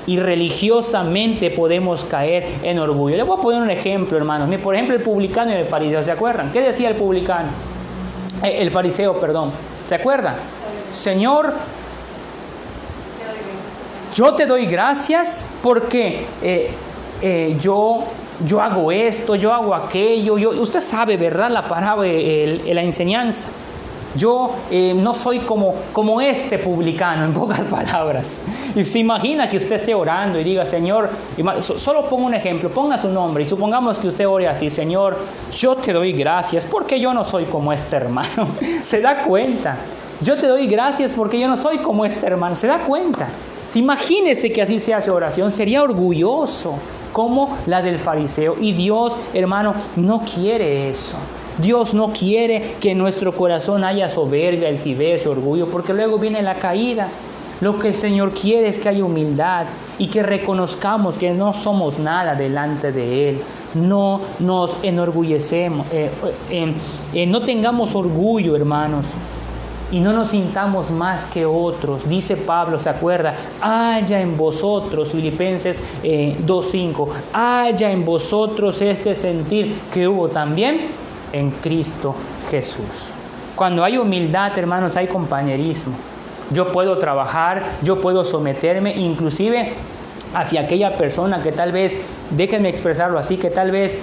Y religiosamente podemos caer en orgullo. Le voy a poner un ejemplo, hermanos. Por ejemplo, el publicano y el fariseo. ¿Se acuerdan? ¿Qué decía el publicano? El fariseo, perdón. ¿Se acuerdan? Señor, yo te doy gracias porque yo hago esto, yo hago aquello. Usted sabe, ¿verdad? La parábola, la enseñanza. Yo no soy como este publicano, en pocas palabras. Y se imagina que usted esté orando y diga, Señor, solo pongo un ejemplo, ponga su nombre y supongamos que usted ore así, Señor, yo te doy gracias porque yo no soy como este hermano. ¿Se da cuenta? Yo te doy gracias porque yo no soy como este hermano. ¿Se da cuenta? Imagínese que así se hace oración, sería orgulloso como la del fariseo. Y Dios, hermano, no quiere eso. Dios no quiere que en nuestro corazón haya soberbia, altivez, orgullo, porque luego viene la caída. Lo que el Señor quiere es que haya humildad y que reconozcamos que no somos nada delante de Él. No nos enorgullecemos, no tengamos orgullo, hermanos. y no nos sintamos más que otros. Dice Pablo, ¿se acuerda? Haya en vosotros, Filipenses 2:5, haya en vosotros este sentir que hubo también en Cristo Jesús. Cuando hay humildad, hermanos, hay compañerismo. Yo puedo trabajar, yo puedo someterme, inclusive hacia aquella persona que tal vez, déjenme expresarlo así, que tal vez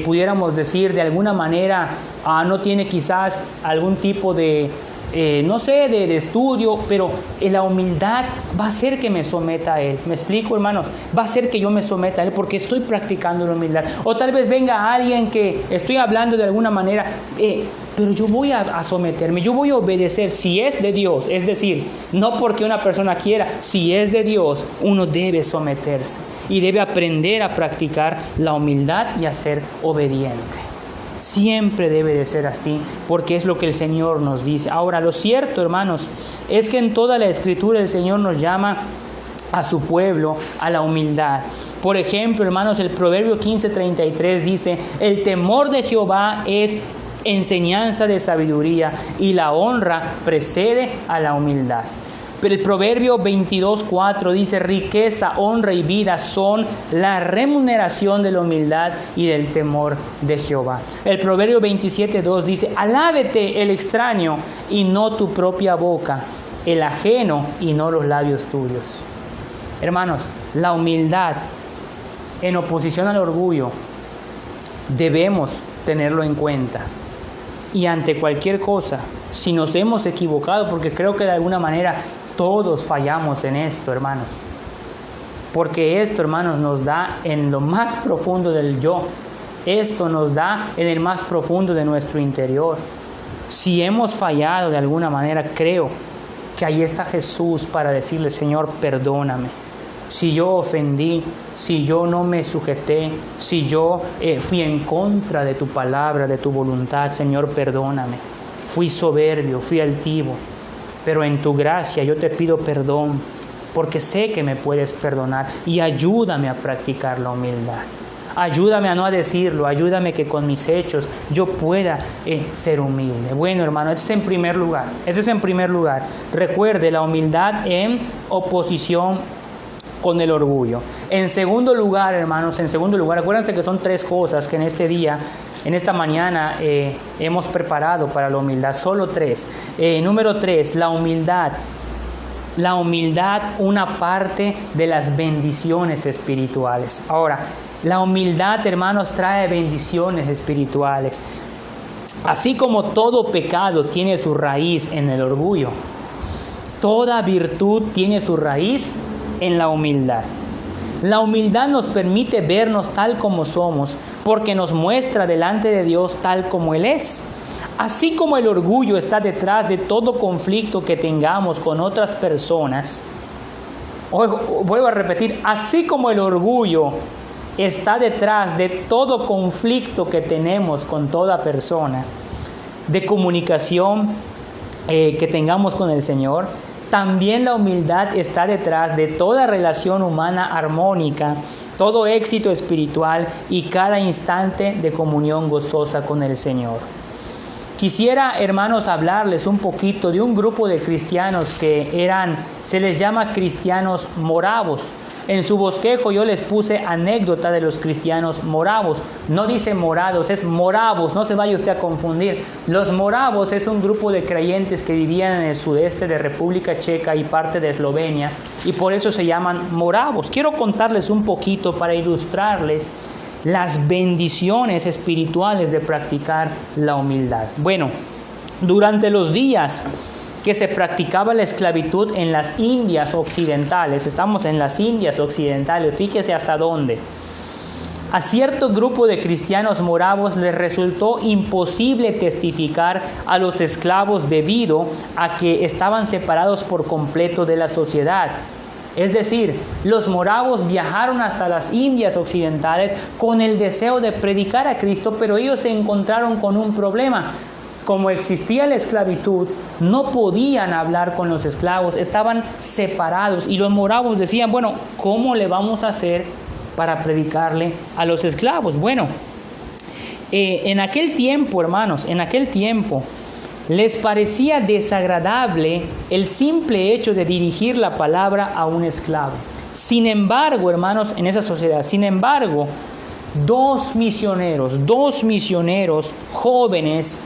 pudiéramos decir de alguna manera, no tiene quizás algún tipo de, de estudio, pero la humildad va a hacer que me someta a Él. ¿Me explico, hermanos? Va a hacer que yo me someta a Él porque estoy practicando la humildad. O tal vez venga alguien que estoy hablando de alguna manera, pero yo voy a someterme, yo voy a obedecer si es de Dios. Es decir, no porque una persona quiera, si es de Dios, uno debe someterse y debe aprender a practicar la humildad y a ser obediente. Siempre debe de ser así, porque es lo que el Señor nos dice. Ahora, lo cierto, hermanos, es que en toda la Escritura el Señor nos llama a su pueblo a la humildad. Por ejemplo, hermanos, el Proverbio 15:33 dice: el temor de Jehová es enseñanza de sabiduría y la honra precede a la humildad. Pero el Proverbio 22:4 dice: riqueza, honra y vida son la remuneración de la humildad y del temor de Jehová. El Proverbio 27:2 dice: alábete el extraño y no tu propia boca, el ajeno y no los labios tuyos. Hermanos, la humildad en oposición al orgullo debemos tenerlo en cuenta. Y ante cualquier cosa, si nos hemos equivocado, porque creo que de alguna manera todos fallamos en esto, hermanos. Porque esto, hermanos, nos da en lo más profundo del yo. Esto nos da en el más profundo de nuestro interior. Si hemos fallado de alguna manera, creo que ahí está Jesús para decirle: Señor, perdóname. Si yo ofendí, si yo no me sujeté, si yo fui en contra de tu palabra, de tu voluntad, Señor, perdóname. Fui soberbio, fui altivo, pero en tu gracia yo te pido perdón, porque sé que me puedes perdonar, y ayúdame a practicar la humildad. Ayúdame a no decirlo, ayúdame que con mis hechos yo pueda ser humilde. Bueno, hermano, eso es en primer lugar. Recuerde, la humildad en oposición con el orgullo. En segundo lugar, hermanos, acuérdense que son tres cosas que en este día, en esta mañana hemos preparado para la humildad. Solo tres. Número 3, la humildad. La humildad, una parte de las bendiciones espirituales. Ahora, la humildad, hermanos, trae bendiciones espirituales. Así como todo pecado tiene su raíz en el orgullo, toda virtud tiene su raíz en la humildad. La humildad nos permite vernos tal como somos, porque nos muestra delante de Dios tal como Él es. Así como el orgullo está detrás de todo conflicto que tengamos con otras personas, vuelvo a repetir, así como el orgullo está detrás de todo conflicto que tenemos con toda persona, de comunicación que tengamos con el Señor, también la humildad está detrás de toda relación humana armónica, todo éxito espiritual y cada instante de comunión gozosa con el Señor. Quisiera, hermanos, hablarles un poquito de un grupo de cristianos que se les llama cristianos moravos. En su bosquejo yo les puse anécdota de los cristianos moravos. No dice morados, es moravos, no se vaya usted a confundir. Los moravos es un grupo de creyentes que vivían en el sudeste de República Checa y parte de Eslovenia, y por eso se llaman moravos. Quiero contarles un poquito para ilustrarles las bendiciones espirituales de practicar la humildad. Bueno, durante los días que se practicaba la esclavitud en las Indias Occidentales, estamos en las Indias Occidentales, fíjese hasta dónde, a cierto grupo de cristianos moravos les resultó imposible testificar a los esclavos debido a que estaban separados por completo de la sociedad. Es decir, los moravos viajaron hasta las Indias Occidentales con el deseo de predicar a Cristo, pero ellos se encontraron con un problema. Como existía la esclavitud, no podían hablar con los esclavos, estaban separados, y los moravos decían: bueno, ¿cómo le vamos a hacer para predicarle a los esclavos? Bueno, en aquel tiempo, hermanos, Les parecía desagradable el simple hecho de dirigir la palabra a un esclavo. Sin embargo, hermanos, en esa sociedad, dos misioneros jóvenes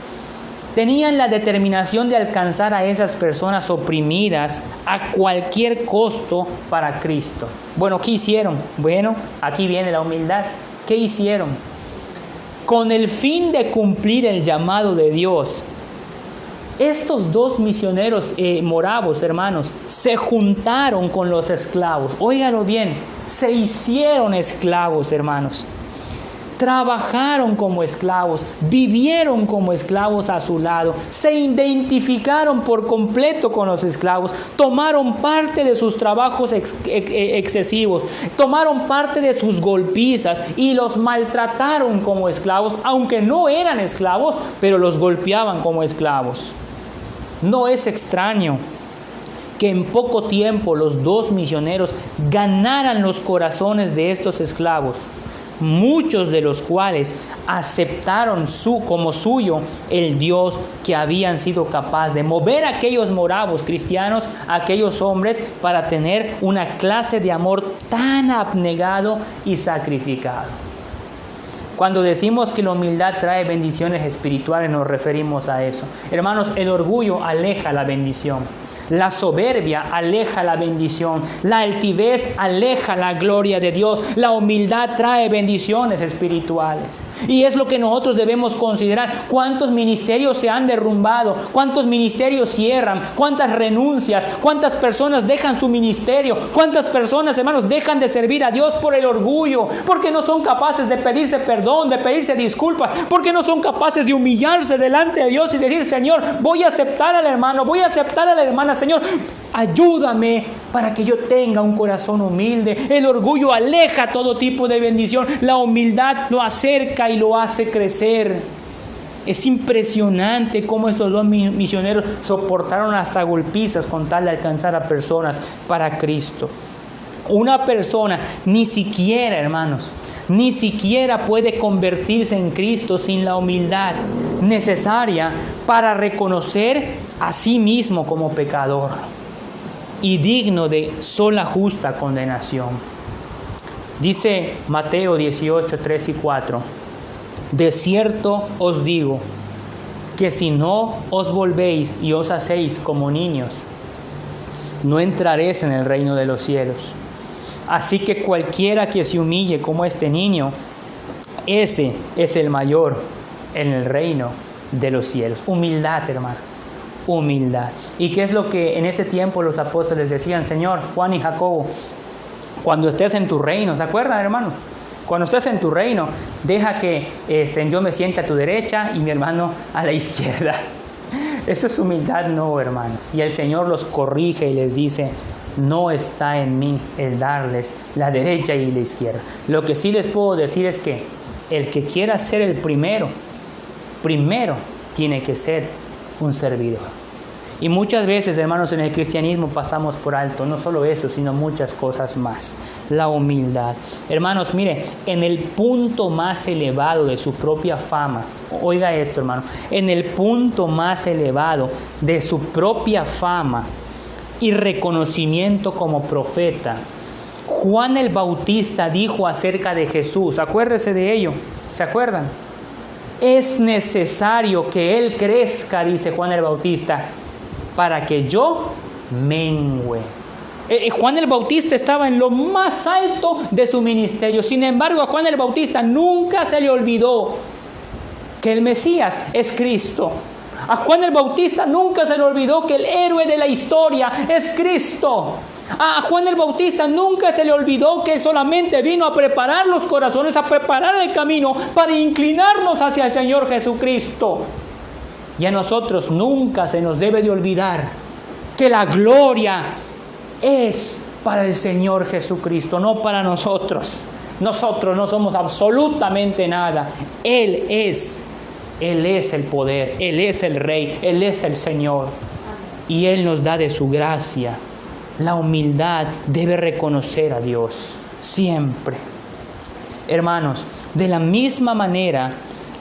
tenían la determinación de alcanzar a esas personas oprimidas a cualquier costo para Cristo. Bueno, ¿qué hicieron? Bueno, aquí viene la humildad. ¿Qué hicieron? Con el fin de cumplir el llamado de Dios, estos dos misioneros moravos, hermanos, se juntaron con los esclavos. Óigalo bien, se hicieron esclavos, hermanos. Trabajaron como esclavos, vivieron como esclavos a su lado, se identificaron por completo con los esclavos, tomaron parte de sus trabajos excesivos, tomaron parte de sus golpizas y los maltrataron como esclavos, aunque no eran esclavos, pero los golpeaban como esclavos. No es extraño que en poco tiempo los dos misioneros ganaran los corazones de estos esclavos, muchos de los cuales aceptaron como suyo el Dios que habían sido capaz de mover a aquellos moravos cristianos, a aquellos hombres, para tener una clase de amor tan abnegado y sacrificado. Cuando decimos que la humildad trae bendiciones espirituales, nos referimos a eso. Hermanos, el orgullo aleja la bendición. La soberbia aleja la bendición, la altivez aleja la gloria de Dios, la humildad trae bendiciones espirituales. Y es lo que nosotros debemos considerar. ¿Cuántos ministerios se han derrumbado? ¿Cuántos ministerios cierran? ¿Cuántas renuncias? ¿Cuántas personas dejan su ministerio? ¿Cuántas personas, hermanos, dejan de servir a Dios por el orgullo? Porque no son capaces de pedirse perdón, de pedirse disculpas, porque no son capaces de humillarse delante de Dios y decir: Señor, voy a aceptar al hermano, voy a aceptar a la hermana. Señor, ayúdame para que yo tenga un corazón humilde. El orgullo aleja todo tipo de bendición. La humildad lo acerca y lo hace crecer. Es impresionante cómo estos dos misioneros soportaron hasta golpizas con tal de alcanzar a personas para Cristo. Una persona ni siquiera, hermanos, ni siquiera puede convertirse en Cristo sin la humildad necesaria para reconocer a sí mismo como pecador y digno de sola justa condenación. Dice Mateo 18, 3 y 4: de cierto os digo que si no os volvéis y os hacéis como niños, no entraréis en el reino de los cielos. Así que cualquiera que se humille como este niño, ese es el mayor en el reino de los cielos. Humildad, hermano, humildad. ¿Y qué es lo que en ese tiempo los apóstoles decían? Señor, Juan y Jacobo, cuando estés en tu reino, ¿se acuerdan, hermano? Cuando estés en tu reino, deja que yo me siente a tu derecha y mi hermano a la izquierda. Eso es humildad, no, hermanos. Y el Señor los corrige y les dice: no está en mí el darles la derecha y la izquierda. Lo que sí les puedo decir es que el que quiera ser el primero tiene que ser un servidor. Y muchas veces, hermanos, en el cristianismo pasamos por alto no solo eso, sino muchas cosas más. La humildad. Hermanos, mire, en el punto más elevado de su propia fama, oiga esto, hermano, en el punto más elevado de su propia fama y reconocimiento como profeta, Juan el Bautista dijo acerca de Jesús, acuérdese de ello, ¿se acuerdan? Es necesario que Él crezca, dice Juan el Bautista, para que yo mengüe. Juan el Bautista estaba en lo más alto de su ministerio. Sin embargo, a Juan el Bautista nunca se le olvidó que el Mesías es Cristo. A Juan el Bautista nunca se le olvidó que el héroe de la historia es Cristo. A Juan el Bautista nunca se le olvidó que Él solamente vino a preparar los corazones, a preparar el camino para inclinarnos hacia el Señor Jesucristo. Y a nosotros nunca se nos debe de olvidar que la gloria es para el Señor Jesucristo, no para nosotros. Nosotros no somos absolutamente nada. Él es el poder, Él es el Rey, Él es el Señor. Y Él nos da de su gracia. La humildad debe reconocer a Dios siempre. Hermanos, de la misma manera,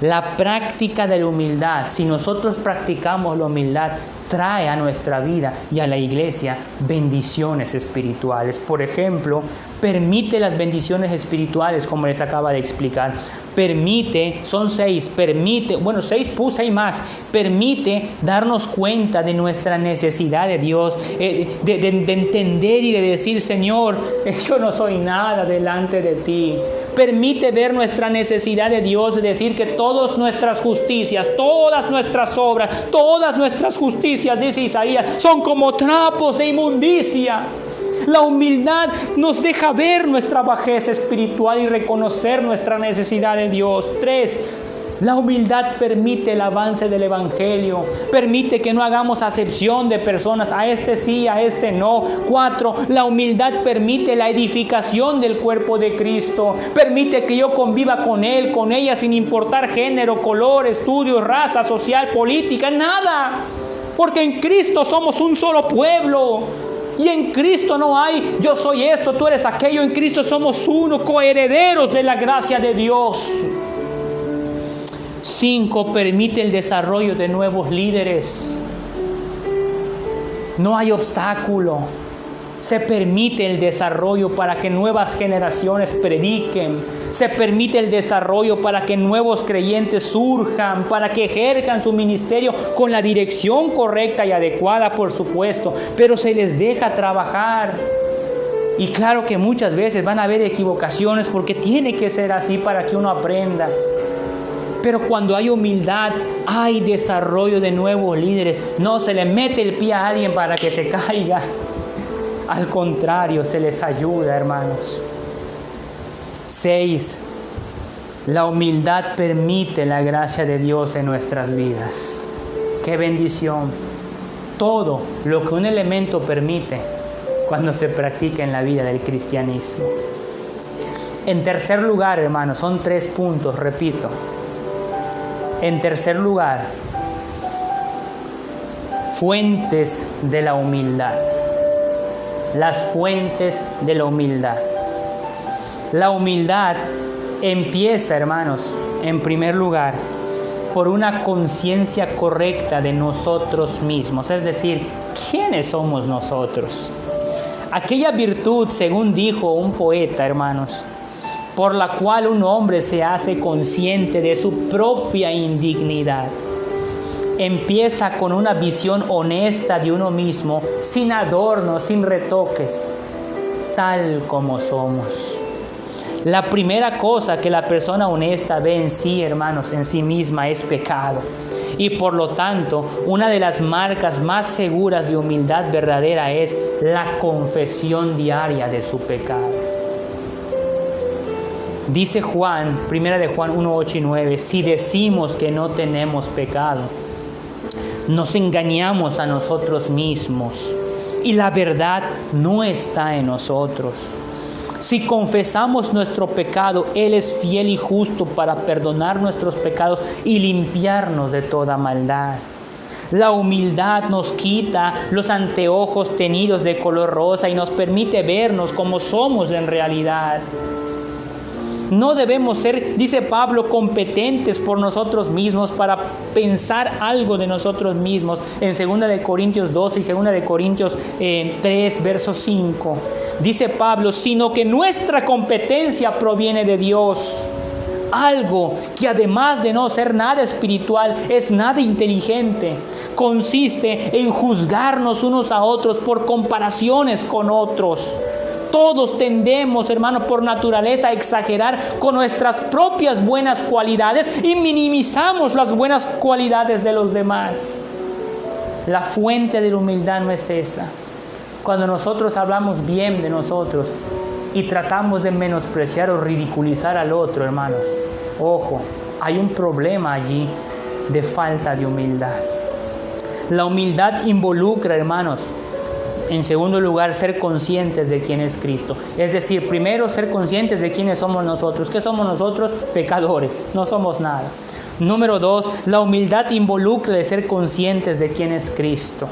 La práctica de la humildad, si nosotros practicamos la humildad, trae a nuestra vida y a la iglesia bendiciones espirituales. Por ejemplo, permite las bendiciones espirituales, como les acaba de explicar. Permite, son 6, permite, bueno, 6 puse ahí más, permite darnos cuenta de nuestra necesidad de Dios, de entender y de decir, Señor, yo no soy nada delante de ti. Permite ver nuestra necesidad de Dios, de decir que todas nuestras justicias, todas nuestras obras, todas nuestras justicias, dice Isaías, son como trapos de inmundicia. La humildad nos deja ver nuestra bajeza espiritual y reconocer nuestra necesidad de Dios. 3. La humildad permite el avance del Evangelio, permite que no hagamos acepción de personas, a este sí, a este no. 4. La humildad permite la edificación del cuerpo de Cristo, permite que yo conviva con Él, con ella, sin importar género, color, estudio, raza, social, política, nada. Porque en Cristo somos un solo pueblo. Y en Cristo no hay, yo soy esto, tú eres aquello. En Cristo somos uno, coherederos de la gracia de Dios. 5. Permite el desarrollo de nuevos líderes. No hay obstáculo. Se permite el desarrollo para que nuevas generaciones prediquen. Se permite el desarrollo para que nuevos creyentes surjan, para que ejerzan su ministerio con la dirección correcta y adecuada, por supuesto. Pero se les deja trabajar. Y claro que muchas veces van a haber equivocaciones, porque tiene que ser así para que uno aprenda. Pero cuando hay humildad, hay desarrollo de nuevos líderes. No se le mete el pie a alguien para que se caiga. Al contrario, se les ayuda, hermanos. 6. La humildad permite la gracia de Dios en nuestras vidas. ¡Qué bendición! Todo lo que un elemento permite cuando se practica en la vida del cristianismo. En tercer lugar, hermanos, son 3 puntos, repito. En tercer lugar, fuentes de la humildad. Las fuentes de la humildad. La humildad empieza, hermanos, en primer lugar, por una conciencia correcta de nosotros mismos. Es decir, ¿quiénes somos nosotros? Aquella virtud, según dijo un poeta, hermanos, por la cual un hombre se hace consciente de su propia indignidad. Empieza con una visión honesta de uno mismo, sin adornos, sin retoques, tal como somos. La primera cosa que la persona honesta ve en sí, hermanos, en sí misma, es pecado. Y por lo tanto, una de las marcas más seguras de humildad verdadera es la confesión diaria de su pecado. Dice Juan, 1 de Juan 1, 8 y 9, si decimos que no tenemos pecado, nos engañamos a nosotros mismos y la verdad no está en nosotros. Si confesamos nuestro pecado, Él es fiel y justo para perdonar nuestros pecados y limpiarnos de toda maldad. La humildad nos quita los anteojos teñidos de color rosa y nos permite vernos como somos en realidad. No debemos ser, dice Pablo, competentes por nosotros mismos para pensar algo de nosotros mismos. En 2 de Corintios 12 y 2 de Corintios 3, verso 5. Dice Pablo, sino que nuestra competencia proviene de Dios. Algo que además de no ser nada espiritual, es nada inteligente. Consiste en juzgarnos unos a otros por comparaciones con otros. Todos tendemos, hermanos, por naturaleza a exagerar con nuestras propias buenas cualidades y minimizamos las buenas cualidades de los demás. La fuente de la humildad no es esa. Cuando nosotros hablamos bien de nosotros y tratamos de menospreciar o ridiculizar al otro, hermanos, ojo, hay un problema allí de falta de humildad. La humildad involucra, hermanos, en segundo lugar, ser conscientes de quién es Cristo. Es decir, primero ser conscientes de quiénes somos nosotros. ¿Qué somos nosotros? Pecadores, no somos nada. Número 2, la humildad involucra de ser conscientes de quién es Cristo.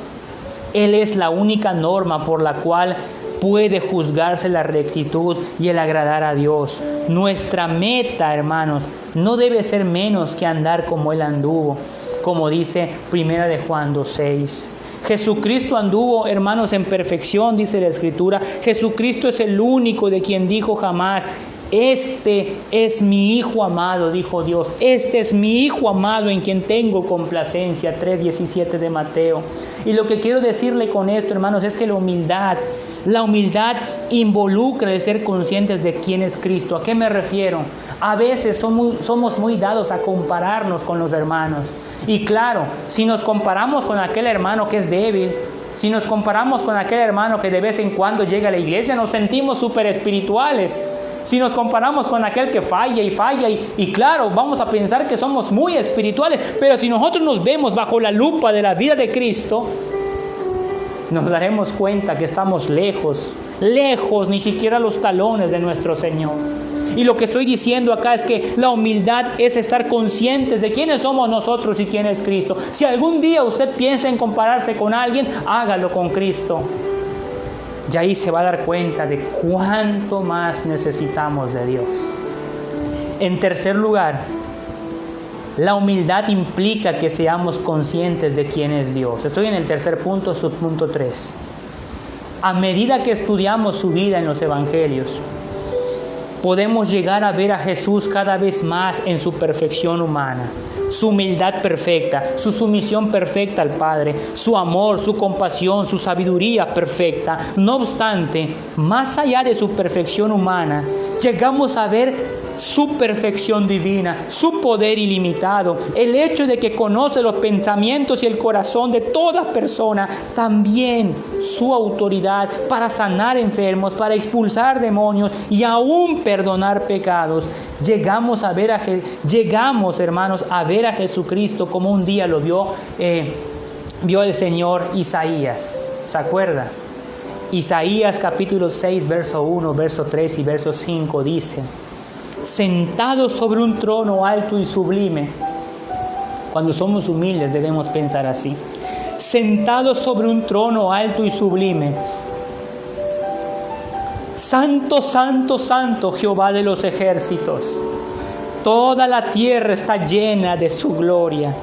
Él es la única norma por la cual puede juzgarse la rectitud y el agradar a Dios. Nuestra meta, hermanos, no debe ser menos que andar como Él anduvo, como dice 1 de Juan 2:6. Jesucristo anduvo, hermanos, en perfección, dice la Escritura. Jesucristo es el único de quien dijo jamás: este es mi Hijo amado, dijo Dios. Este es mi Hijo amado en quien tengo complacencia, 3:17 de Mateo. Y lo que quiero decirle con esto, hermanos, es que la humildad involucra el ser conscientes de quién es Cristo. ¿A qué me refiero? A veces somos muy dados a compararnos con los hermanos. Y claro, si nos comparamos con aquel hermano que es débil, si nos comparamos con aquel hermano que de vez en cuando llega a la iglesia, nos sentimos súper espirituales. Si nos comparamos con aquel que falla y claro, vamos a pensar que somos muy espirituales, pero si nosotros nos vemos bajo la lupa de la vida de Cristo, nos daremos cuenta que estamos lejos, ni siquiera los talones de nuestro Señor. Y lo que estoy diciendo acá es que la humildad es estar conscientes de quiénes somos nosotros y quién es Cristo. Si algún día usted piensa en compararse con alguien, hágalo con Cristo. Y ahí se va a dar cuenta de cuánto más necesitamos de Dios. En tercer lugar, la humildad implica que seamos conscientes de quién es Dios. Estoy en el tercer punto, subpunto 3. A medida que estudiamos su vida en los evangelios, podemos llegar a ver a Jesús cada vez más en su perfección humana, su humildad perfecta, su sumisión perfecta al Padre, su amor, su compasión, su sabiduría perfecta. No obstante, más allá de su perfección humana, llegamos a ver su perfección divina, su poder ilimitado, el hecho de que conoce los pensamientos y el corazón de toda persona, también su autoridad para sanar enfermos, para expulsar demonios y aún perdonar pecados. Llegamos, hermanos, a ver a Jesucristo como un día lo vio el Señor Isaías. ¿Se acuerda? Isaías capítulo 6, verso 1, verso 3 y verso 5 dice: sentado sobre un trono alto y sublime. Cuando somos humildes debemos pensar así. Sentado sobre un trono alto y sublime. Santo, santo, santo, Jehová de los ejércitos. Toda la tierra está llena de su gloria.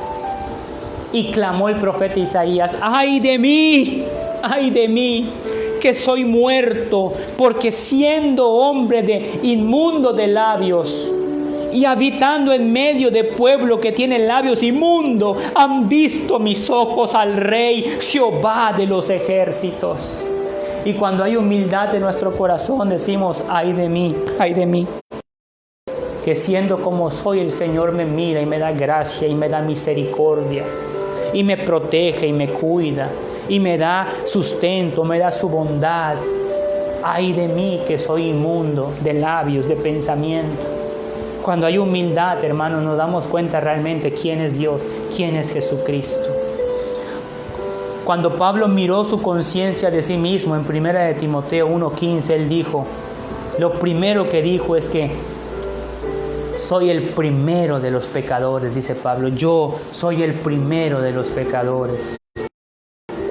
Y clamó el profeta Isaías: ¡ay de mí! ¡Ay de mí! Que soy muerto, porque siendo hombre de inmundo de labios y habitando en medio de pueblo que tiene labios inmundos, han visto mis ojos al Rey, Jehová de los ejércitos. Y cuando hay humildad en nuestro corazón decimos: ay de mí, que siendo como soy, el Señor me mira y me da gracia y me da misericordia y me protege y me cuida y me da sustento, me da su bondad. Ay de mí que soy inmundo de labios, de pensamiento. Cuando hay humildad, hermanos, nos damos cuenta realmente quién es Dios, quién es Jesucristo. Cuando Pablo miró su conciencia de sí mismo en 1 de Timoteo 1:15, él dijo, lo primero que dijo es que soy el primero de los pecadores, dice Pablo. Yo soy el primero de los pecadores.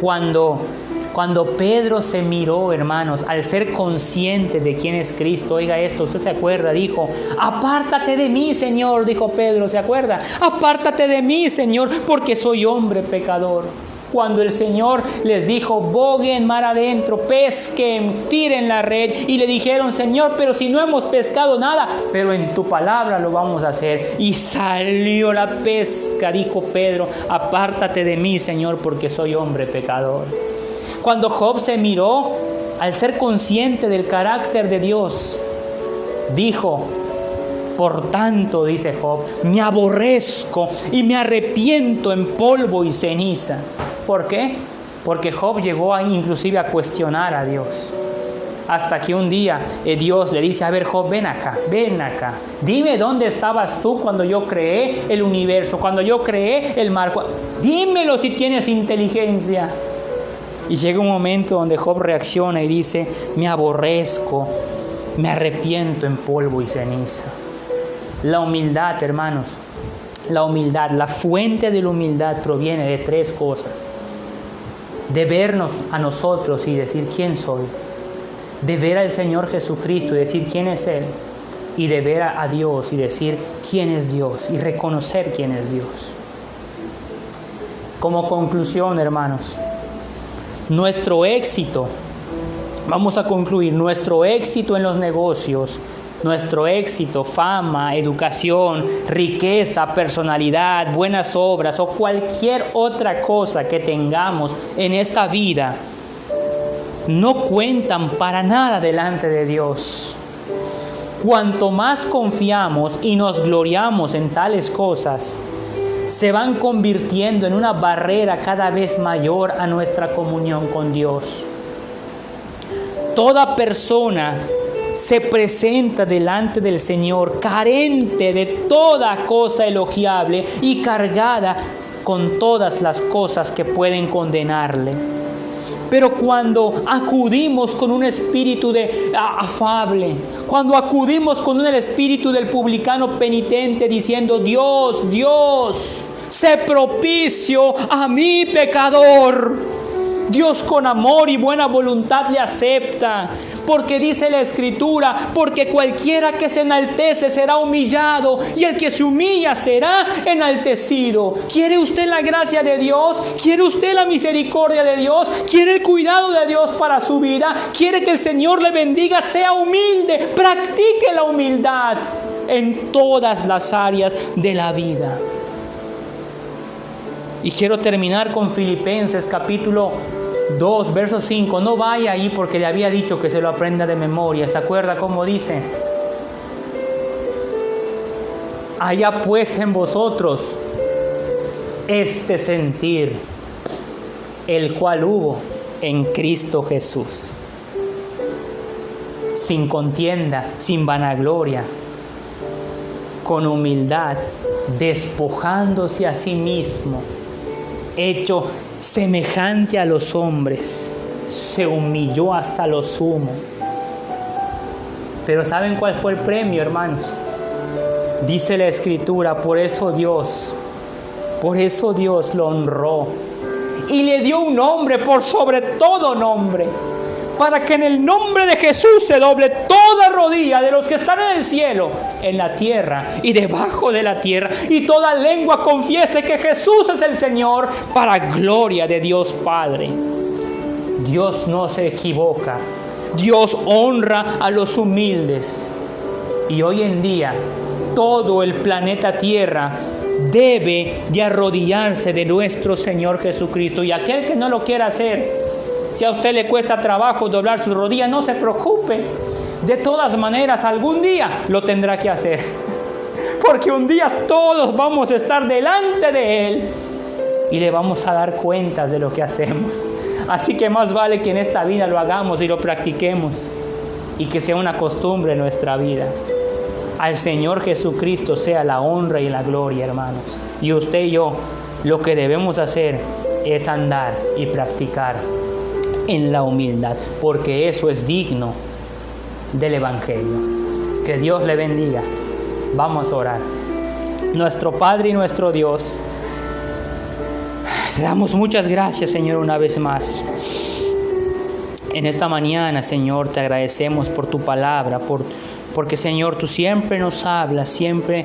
Cuando Pedro se miró, hermanos, al ser consciente de quién es Cristo, oiga esto, usted se acuerda, dijo: apártate de mí, Señor, dijo Pedro, ¿se acuerda? Apártate de mí, Señor, porque soy hombre pecador. Cuando el Señor les dijo: boguen mar adentro, pesquen, tiren la red, y le dijeron: Señor, pero si no hemos pescado nada, pero en tu palabra lo vamos a hacer. Y salió la pesca, dijo Pedro: apártate de mí, Señor, porque soy hombre pecador. Cuando Job se miró, al ser consciente del carácter de Dios, dijo: por tanto, dice Job, me aborrezco y me arrepiento en polvo y ceniza. ¿Por qué? Porque Job llegó inclusive a cuestionar a Dios. Hasta que un día Dios le dice: a ver, Job, ven acá. Dime dónde estabas tú cuando yo creé el universo, cuando yo creé el mar. Dímelo si tienes inteligencia. Y llega un momento donde Job reacciona y dice: me aborrezco, me arrepiento en polvo y ceniza. La humildad, hermanos, la fuente de la humildad proviene de tres cosas: de vernos a nosotros y decir quién soy, de ver al Señor Jesucristo y decir quién es Él, y de ver a Dios y decir quién es Dios y reconocer quién es Dios. Como conclusión, hermanos, nuestro éxito, vamos a concluir, nuestro éxito en los negocios, nuestro éxito, fama, educación, riqueza, personalidad, buenas obras o cualquier otra cosa que tengamos en esta vida, no cuentan para nada delante de Dios. Cuanto más confiamos y nos gloriamos en tales cosas, se van convirtiendo en una barrera cada vez mayor a nuestra comunión con Dios. Toda persona se presenta delante del Señor carente de toda cosa elogiable y cargada con todas las cosas que pueden condenarle. Pero cuando acudimos con un espíritu afable, cuando acudimos con el espíritu del publicano penitente diciendo: Dios, sé propicio a mi pecador, Dios con amor y buena voluntad le acepta, porque dice la Escritura: porque cualquiera que se enaltece será humillado, y el que se humilla será enaltecido. ¿Quiere usted la gracia de Dios? ¿Quiere usted la misericordia de Dios? ¿Quiere el cuidado de Dios para su vida? ¿Quiere que el Señor le bendiga? Sea humilde, practique la humildad en todas las áreas de la vida. Y quiero terminar con Filipenses capítulo 2, verso 5. No vaya ahí porque le había dicho que se lo aprenda de memoria. ¿Se acuerda cómo dice? Haya pues en vosotros este sentir, el cual hubo en Cristo Jesús, sin contienda, sin vanagloria, con humildad, despojándose a sí mismo, hecho semejante a los hombres, se humilló hasta lo sumo. Pero ¿saben cuál fue el premio, hermanos? Dice la Escritura: por eso Dios lo honró y le dio un nombre por sobre todo nombre, para que en el nombre de Jesús se doble toda rodilla de los que están en el cielo, en la tierra y debajo de la tierra, y toda lengua confiese que Jesús es el Señor, para gloria de Dios Padre. Dios no se equivoca. Dios honra a los humildes. Y hoy en día todo el planeta Tierra debe de arrodillarse de nuestro Señor Jesucristo. Y aquel que no lo quiera hacer, si a usted le cuesta trabajo doblar sus rodillas, no se preocupe. De todas maneras, algún día lo tendrá que hacer. Porque un día todos vamos a estar delante de Él y le vamos a dar cuentas de lo que hacemos. Así que más vale que en esta vida lo hagamos y lo practiquemos, y que sea una costumbre en nuestra vida. Al Señor Jesucristo sea la honra y la gloria, hermanos. Y usted y yo, lo que debemos hacer es andar y practicar en la humildad, porque eso es digno del Evangelio. Que Dios le bendiga. Vamos a orar. Nuestro Padre y nuestro Dios, te damos muchas gracias, Señor, una vez más. En esta mañana, Señor, te agradecemos por tu palabra, porque, Señor, tú siempre nos hablas, siempre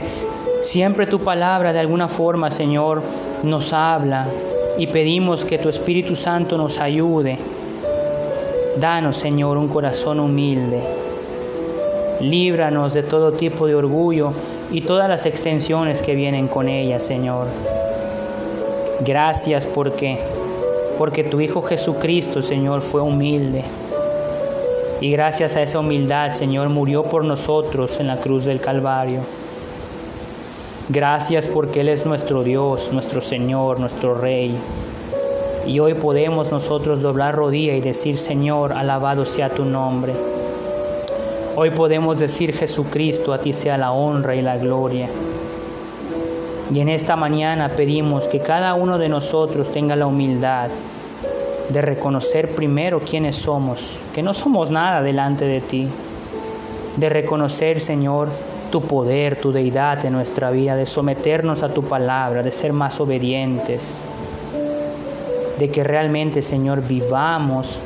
tu palabra de alguna forma, Señor, nos habla, y pedimos que tu Espíritu Santo nos ayude. Danos, Señor, un corazón humilde. Líbranos de todo tipo de orgullo y todas las extensiones que vienen con ella, Señor. Gracias porque tu Hijo Jesucristo, Señor, fue humilde. Y gracias a esa humildad, Señor, murió por nosotros en la cruz del Calvario. Gracias porque Él es nuestro Dios, nuestro Señor, nuestro Rey. Y hoy podemos nosotros doblar rodilla y decir: Señor, alabado sea tu nombre. Hoy podemos decir: Jesucristo, a ti sea la honra y la gloria. Y en esta mañana pedimos que cada uno de nosotros tenga la humildad de reconocer primero quiénes somos, que no somos nada delante de ti. De reconocer, Señor, tu poder, tu deidad en nuestra vida, de someternos a tu palabra, de ser más obedientes, de que realmente, Señor, vivamos,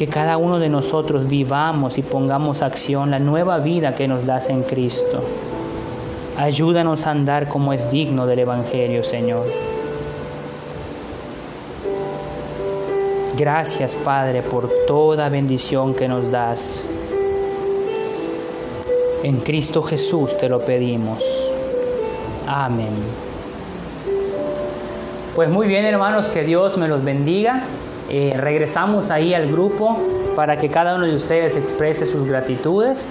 que cada uno de nosotros vivamos y pongamos a acción la nueva vida que nos das en Cristo. Ayúdanos a andar como es digno del Evangelio, Señor. Gracias, Padre, por toda bendición que nos das. En Cristo Jesús te lo pedimos. Amén. Pues muy bien, hermanos, que Dios me los bendiga. Regresamos ahí al grupo para que cada uno de ustedes exprese sus gratitudes.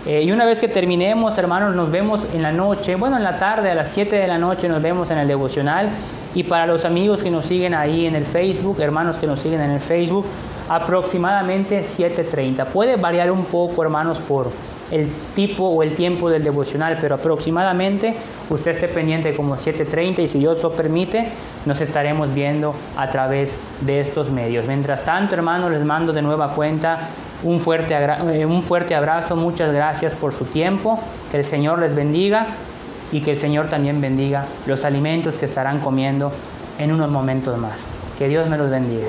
Y una vez que terminemos, hermanos, nos vemos en la noche, en la tarde, a las 7 de la noche nos vemos en el devocional. Y para los amigos que nos siguen ahí en el Facebook, hermanos que nos siguen en el Facebook, aproximadamente 7:30. Puede variar un poco, hermanos, por el tipo o el tiempo del devocional, pero aproximadamente usted esté pendiente como 7:30 y si Dios lo permite, nos estaremos viendo a través de estos medios. Mientras tanto, hermanos, les mando de nueva cuenta un fuerte abrazo. Muchas gracias por su tiempo. Que el Señor les bendiga y que el Señor también bendiga los alimentos que estarán comiendo en unos momentos más. Que Dios me los bendiga.